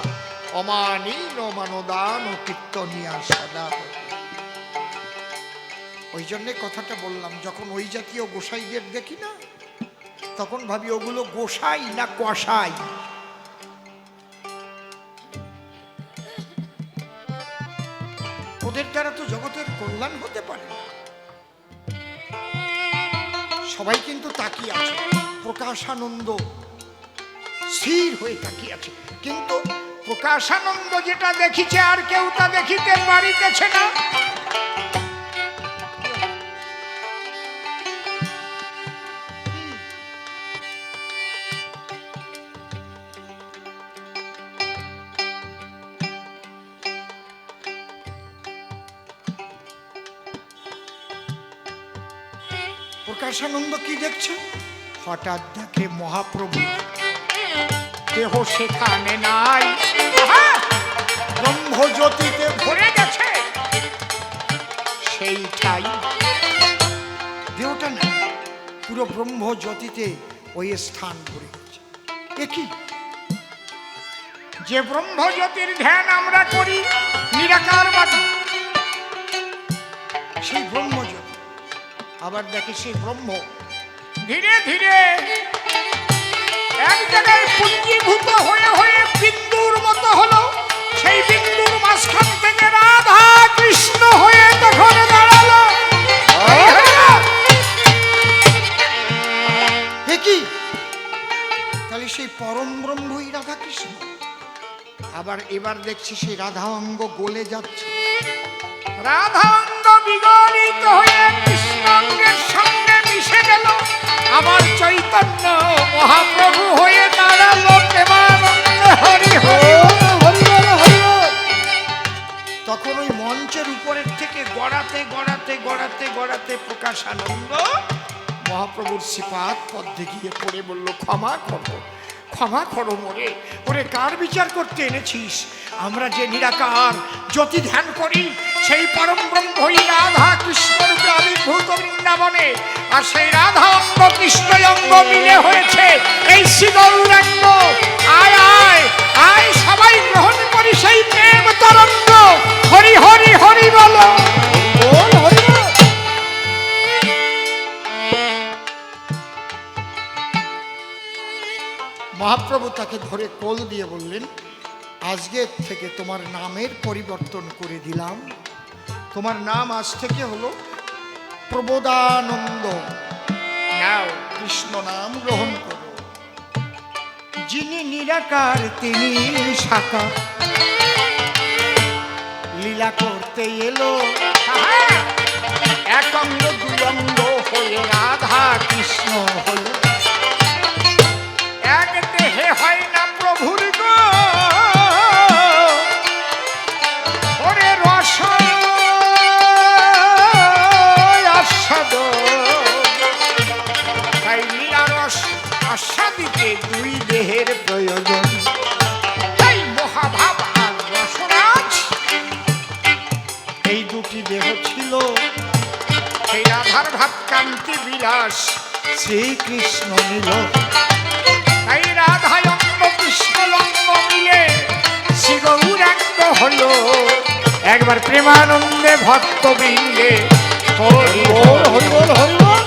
অমানীন মানদান ও কীর্তনিয়া সদা। ওই জন্যে কথাটা বললাম, যখন ওই জাতীয় গোসাইদের দেখি না, তখন ভাবি ওগুলো গোসাই না কসাই। ওদের দ্বারা তো জগতের কল্যাণ হতে পারে না। সবাই কিন্তু তাকিয়ে আছে, প্রকাশানন্দ স্থির হয়ে তাকিয়ে আছে, কিন্তু প্রকাশানন্দ যেটা দেখিছে আর কেউ তা দেখিতে পারিতেছে না। প্রকাশানন্দ কি দেখছে? হঠাৎ দেখে মহাপ্রভু দেহ সেখানে নাই, ব্রহ্মজ্যোতিতে ভরে গেছে। সেইটাই দেহটা না, পুরো ব্রহ্মজ্যোতিতে ওই স্থান ভরে গেছে। এ কি? যে ব্রহ্মজ্যোতির ধ্যান আমরা করি নিরাকারবাদী, সেই ব্রহ্মজ্যোতি আবার দেখে সেই ব্রহ্ম ধীরে ধীরে এক জায়গায় পুঞ্জীভূত হয়ে হয়ে বিন্দুর মতো হলো। সেই বিন্দুর মাঝখান থেকে রাধা কৃষ্ণ হয়ে তখন দাঁড়ালো। কি তাহলে সেই পরম ব্রহ্মই রাধা কৃষ্ণ। আবার এবার দেখছি সেই রাধা অঙ্গ গলে যাচ্ছে, রাধা অঙ্গ বিগলিত হয়ে কৃষ্ণ অঙ্গের সঙ্গে মিশে গেল। আমার চৈতন্য মহাপ্রভু হয়ে দাঁড়ালো। হরি হরি তখন ওই মঞ্চের উপরের থেকে গড়াতে গড়াতে গড়াতে গড়াতে প্রকাশানন্দ মহাপ্রভুর শ্রীপাদ পদ্মে গিয়ে পড়ে বলল, ক্ষমা করো, ক্ষমা করো মোরে। ওরে কার বিচার করতে এনেছিস? আমরা যে নিরাকার জ্যোতি ধ্যান করি, সেই পরম ব্রহ্মই রাধা কৃষ্ণ রূপে আবির্ভূত বৃন্দাবনে। আর সেই রাধা অঙ্গ কৃষ্ণ অঙ্গ মিলে হয়েছে এই শ্রী গৌরাঙ্গ। আয় আয় আয়, সবাই গ্রহণ করি সেই প্রেম তরঙ্গ। হরি হরি হরি বলো, বল হরি বল। মহাপ্রভু তাকে ধরে কোল দিয়ে বললেন, আজকে থেকে তোমার নামের পরিবর্তন করে দিলাম। তোমার নাম আজ থেকে হলো প্রবোধানন্দ। নাও কৃষ্ণ নাম গ্রহণ করো। যিনি নিরাকার তিনি সাকার, লীলা করতে এলো এক অঙ্গ দুই অঙ্গ হয়ে রাধা কৃষ্ণ হলো। এক দেহে হয় না প্রভুর গো, ওরে রস আস্বাদ, তাই লীলা রস আস্বাদিতে দুই দেহের প্রয়োজন। তাই মহাভাব আর রসরাজ এই দুটি দেহ ছিল। সেই রাধার ভাব কান্তি বিলাস শ্রীকৃষ্ণ নিল। তাই রাধা অঙ্গ কৃষ্ণ অঙ্গ মিলে শ্রী গৌরাঙ্গ হলো। একবার প্রেমানন্দে ভক্ত বৃন্দে হরি বল হরি বল হরি বল।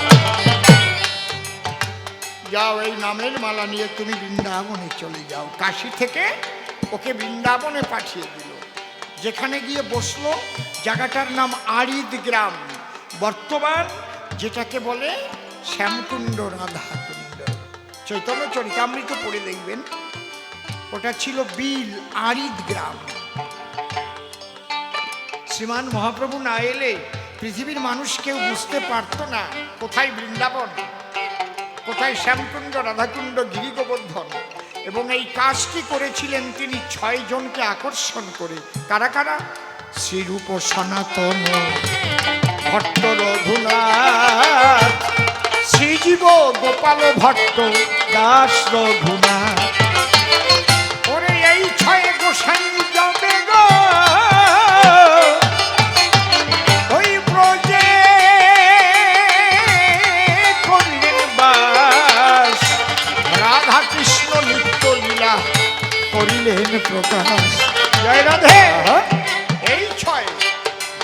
যাও, এই নামের মালা নিয়ে তুমি বৃন্দাবনে চলে যাও। কাশী থেকে ওকে বৃন্দাবনে পাঠিয়ে দিল। যেখানে গিয়ে বসলো, জায়গাটার নাম আরিদ গ্রাম, বর্তমান যেটাকে বলে শ্যামকুণ্ড রাধাকুণ্ড। চৈতন্য চরিতামৃত পড়ে দেখবেন, ওটা ছিল বিল আরিদ গ্রাম। শ্রীমান মহাপ্রভু না এলে পৃথিবীর মানুষ কেউ বুঝতে পারত না কোথায় বৃন্দাবন, কোথায় শ্যামকুণ্ড রাধাকুণ্ড গিরি গোবর্ধন। এবং এই কাজটি করেছিলেন তিনি 6 জনকে আকর্ষণ করে। কারা কারা? শ্রীরূপ সনাতন, ভট্ট রঘুনাথ, শ্রীজীব গোপাল ভট্ট, দাস রঘুনাথ। ওরে এই 6 গোসাই যাবে গো ওই ব্রজে করলেন বাস, রাধা কৃষ্ণ নিত্য লীলা করিলেন প্রকাশ। জয় রাধে। এই 6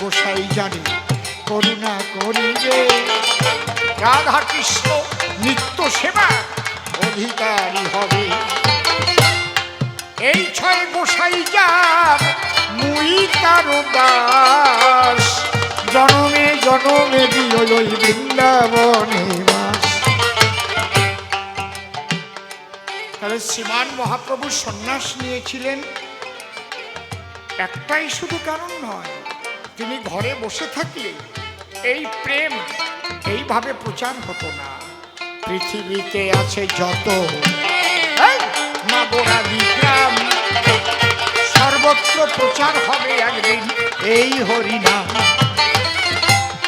গোসাই জানে করুণা করিবে, রাধা কৃষ্ণ নিত্য সেবা অধিকারী হবে। এই 6 গোসাই যার মুই তার দাস, জনমে জনমে দিও ওই বৃন্দাবনে বাস। তাহলে শ্রীমান মহাপ্রভু সন্ন্যাস নিয়েছিলেন একটাই শুধু কারণ নয়, তিনি ঘরে বসে থাকলে এই প্রেম এইভাবে প্রচার হতো না। পৃথিবীতে আছে যত মাগোরা বিগ্রাম, সর্বত্র প্রচার হবে একদিন এই হরিনাম।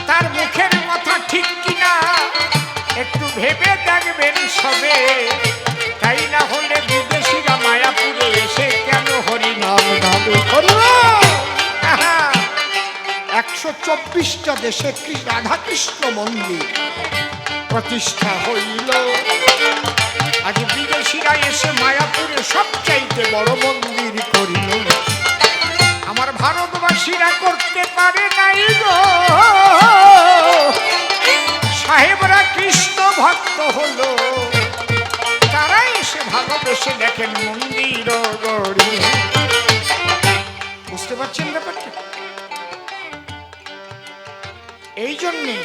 তার মুখের কথা ঠিক কিনা একটু ভেবে দেখবেন সবে, তাই না হলে বিদেশিরা মায়াপুরে এসে কেন হরিনাম গাবে। 124টা দেশে রাধা কৃষ্ণ মন্দির প্রতিষ্ঠা হইল। আজ বিদেশিরা এসে মায়াপুরে সবচাইতে বড় মন্দির করিল। আমার ভারতবাসীরা করতে পারে নাই গো, সাহেবরা কৃষ্ণ ভক্ত হলো, তারা এসে ভালোবেসে দেখেন মন্দির গড়ি। বুঝতে পারছেন ব্যাপারটা? এই জন্যে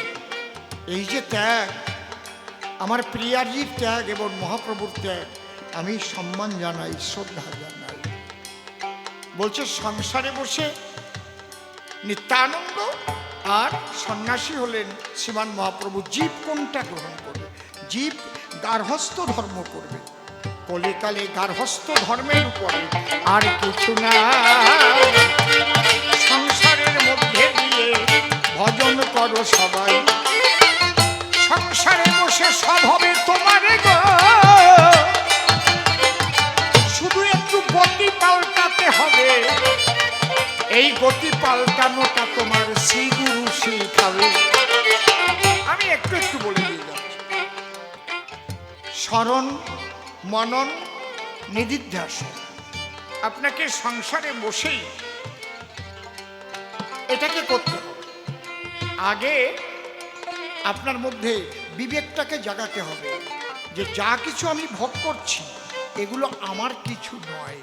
এই যে ত্যাগ, আমার প্রিয়াজির ত্যাগ এবং মহাপ্রভুর ত্যাগ, আমি সম্মান জানাই, শ্রদ্ধা জানাই। বলছে সংসারে বসে নিত্যানন্দ আর সন্ন্যাসী হলেন শ্রীমান মহাপ্রভু। জীব কোনটা গ্রহণ করবে? জীব গার্হস্থ ধর্ম করবে। কলিকালে গার্হস্থ ধর্মের উপরে আর কিছু না, সংসারের মধ্যে দিয়ে ভজন করো সবাই। সংসারে বসে সব হবে তোমার গো, শুধু একটু গতি পাল্টাতে হবে। এই গতি পাল্টানোটা তোমার শ্রী গুরু শিখাবে। আমি একটু একটু বলে দিয়ে যাচ্ছি। স্মরণ, মনন, নিদিধ্যাসন। আপনাকে সংসারে বসেই এটাকে করতে হবে। আগে আপনার মধ্যে বিবেকটাকে জাগাতে হবে যে যা কিছু আমি ভোগ করছি এগুলো আমার কিছু নয়,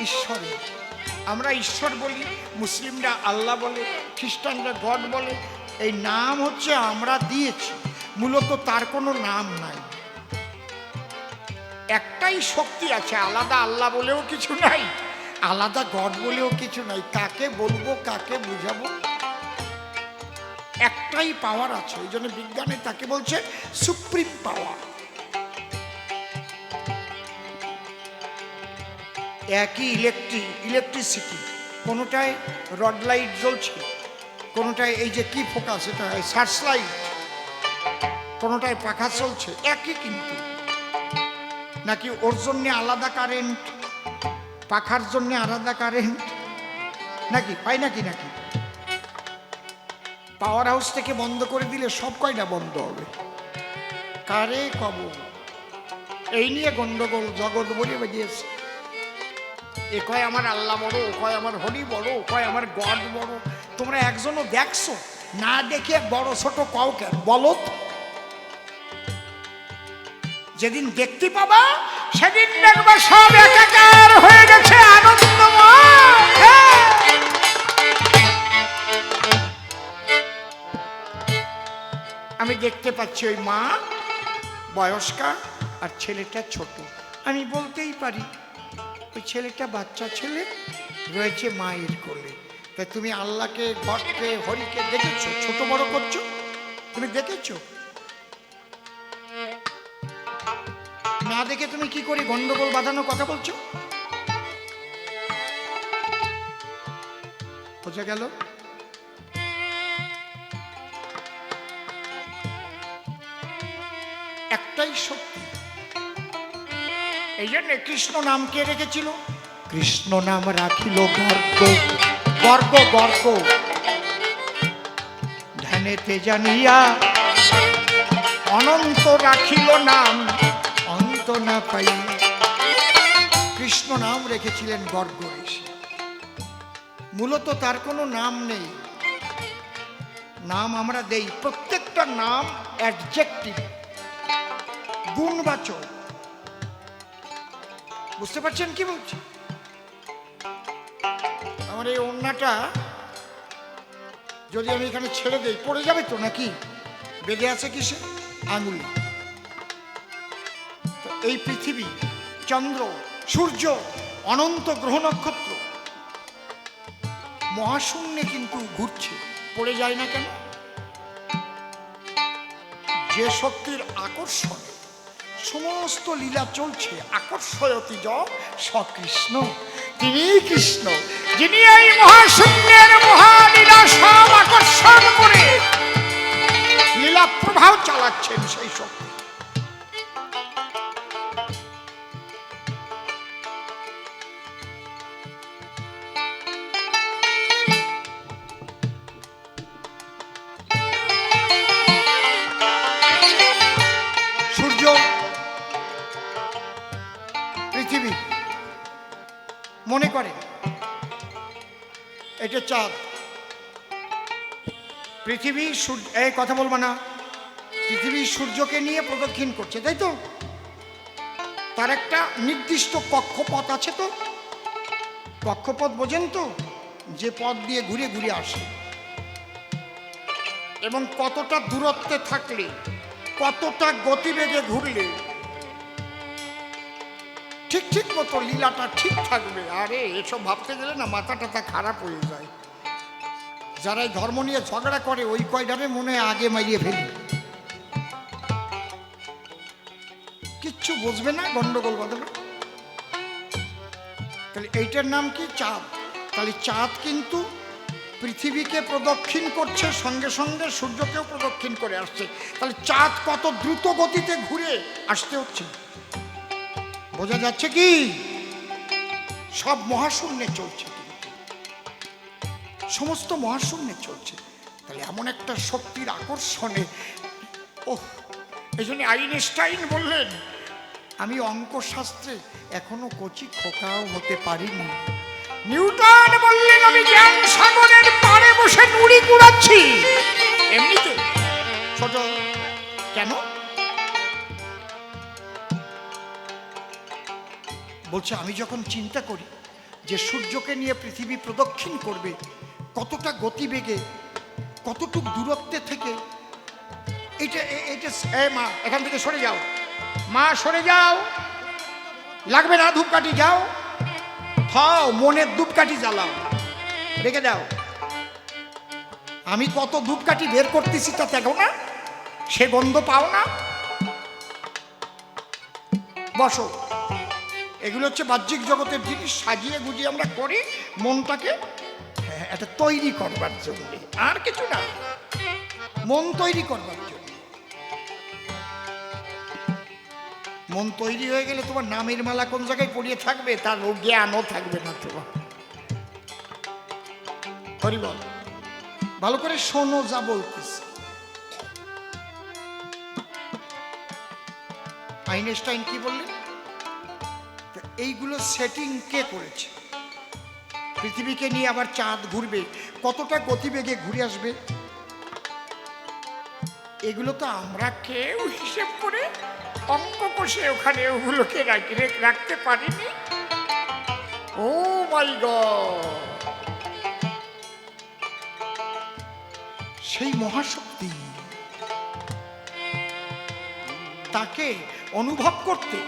ঈশ্বরের। আমরা ঈশ্বর বলি, মুসলিমরা আল্লাহ বলে, খ্রিস্টানরা গড বলে। এই নাম হচ্ছে আমরা দিয়েছি, মূলত তার কোনো নাম নাই। একটাই শক্তি আছে, আলাদা আল্লাহ বলেও কিছু নাই, আলাদা গড বলেও কিছু নাই। কাকে বলবো, কাকে বুঝাবো? একটাই পাওয়ার আছে। এই জন্য বিজ্ঞানে তাকে বলছে সুপ্রিম পাওয়ার। একই ইলেকট্রিসিটি, কোনোটায় রড লাইট জ্বলছে, কোনোটায় এই যে কি ফোকাস, এটা সার্চ লাইট, কোনোটায় পাখা চলছে, একই কিন্তু। নাকি ওর জন্যে আলাদা কারেন্ট, পাখার জন্যে আলাদা কারেন্ট, নাকি হয় নাকি? নাকি পাওয়ার হাউস থেকে বন্ধ করে দিলে সব কয়টা বন্ধ হবে? কারে কব? এই নিয়ে গন্ডগোল জগৎ বলে বেরিয়েছে। এ কয় আমার আল্লাহ বড়, ও কয় আমার হরি বড়, ও কয় আমার গড বড়। তোমরা একজনও দেখছো? না দেখে বড় ছোট কও কেন বলো? যেদিন দেখতে পাবা সেদিন দেখবা সব একাকার হয়ে গেছে, আনন্দময়। আমি দেখতে পাচ্ছি ওই মা বয়স্কা আর ছেলেটা ছোট। আমি বলতেই পারি ওই ছেলেটা বাচ্চা ছেলে রয়েছে মায়ের কোলে। তা তুমি আল্লাহকে, গডকে, হরিকে দেখেছো ছোট বড় করছো? তুমি দেখেছো? না দেখে তুমি কি করে গন্ডগোল বাঁধানোর কথা বলছো? বোঝা গেল? একটাই সত্যি। এই জন্য কৃষ্ণ নাম কে রেখেছিল? কৃষ্ণ নাম রাখিল গর্গ, গর্গ গর্গ ধ্যানেতে জানিয়া, অনন্ত রাখিল নাম অন্ত না পাই। কৃষ্ণ নাম রেখেছিলেন গর্গ ঋষি। মূলত তার কোনো নাম নেই, নাম আমরা দেই। প্রত্যেকটা নাম অ্যাডজেক্টিভ, গুণবাচক। বুঝতে পারছেন কি বলছি? আমার এই ওড়নাটা যদি আমি এখানে ছেড়ে দেই পড়ে যাবে তো নাকি? বেঁধে আছে কিসে? আঙুলে। এই পৃথিবী, চন্দ্র, সূর্য, অনন্ত গ্রহ নক্ষত্র মহাশূন্যে কিন্তু ঘুরছে, পড়ে যায় না কেন? যে শক্তির আকর্ষণ সমস্ত লীলা চলছে, আকর্ষয়তি য সকৃষ্ণ, তিনিই কৃষ্ণ, যিনি এই মহাশূন্যের মহালীলা সব আকর্ষণ করে লীলা প্রভাব চালাচ্ছেন। সেই শক্তি সূর্য, পৃথিবী, মনে করে এটা চাঁদ। পৃথিবী সূর্য, এই কথা বলবো না, পৃথিবী সূর্যকে নিয়ে প্রদক্ষিণ করছে, তাই তো? তার একটা নির্দিষ্ট কক্ষপথ আছে তো? কক্ষপথ বোঝেন তো? যে পথ দিয়ে ঘুরে ঘুরে আসে এবং কতটা দূরত্বে থাকলে, কতটা গতিবেগে ঘুরলে ঠিক ঠিক মতো লীলাটা ঠিক থাকবে। আরে এসব ভাবতে গেলে না মাথা টাথা খারাপ হয়ে যায়। যারা এই ধর্ম নিয়ে ঝগড়া করে ওই কয়টারে মনে হয় আগে মারিয়ে ফেলি, কিচ্ছু বুঝবে না, গন্ডগোল বাঁধবে। তাহলে এইটার নাম কি? চাঁদ। তাহলে চাঁদ কিন্তু পৃথিবীকে প্রদক্ষিণ করছে, সঙ্গে সঙ্গে সূর্যকেও প্রদক্ষিণ করে আসছে। তাহলে চাঁদ কত দ্রুত গতিতে ঘুরে আসতে হচ্ছে, বোঝা যাচ্ছে কি? সব মহাশূন্যে চলছে, সমস্ত মহাশূন্যে চলছে। তাহলে এমন একটা শক্তির আকর্ষণে, ওহ, এই জন্য আইনস্টাইন বললেন, আমি অঙ্কশাস্ত্রে এখনো কচি খোকাও হতে পারিনি। নিউটন বললেন, আমি জ্ঞান সাগরের পাড়ে বসে নুড়ি কুড়াচ্ছি। এমনিতে ছোট কেন? বলছে আমি যখন চিন্তা করি যে সূর্যকে নিয়ে পৃথিবী প্রদক্ষিণ করবে, কতটা গতিবেগে, কতটুক দূরত্বে থেকে, এটা এটা মা এখান থেকে সরে যাও, মা সরে যাও, লাগবে না ধূপকাঠি, যাও, খাও, মনের ধূপকাঠি জ্বালাও, রেখে দাও। আমি কত ধূপকাঠি বের করতেছি তা দেখো না? সে গন্ধ পাও না? বসো। এগুলো হচ্ছে বাহ্যিক জগতের জিনিস, সাজিয়ে গুজিয়ে আমরা করি মনটাকে এটা তৈরি করবার জন্য, আর কিছু না, মন তৈরি করবার জন্য। মন তৈরি হয়ে গেলে তোমার নামের মালা কোন জায়গায় পড়িয়ে থাকবে তার জ্ঞানও থাকবে না তোমার। হরি বল, ভালো করে শোনো যা বলতেছি। আইনস্টাইন কি বললেন? এইগুলো সেটিং কে করেছে? পৃথিবীকে নিয়ে আবার চাঁদ ঘুরবে, কতটা গতিবেগে ঘুরে আসবে, এগুলো তো আমরা কেউ হিসেব করে অঙ্ক কষে ওখানে ওগুলোকে রাখতে পারিনি। ও মাই গড! সেই মহাশক্তি, তাকে অনুভব করতে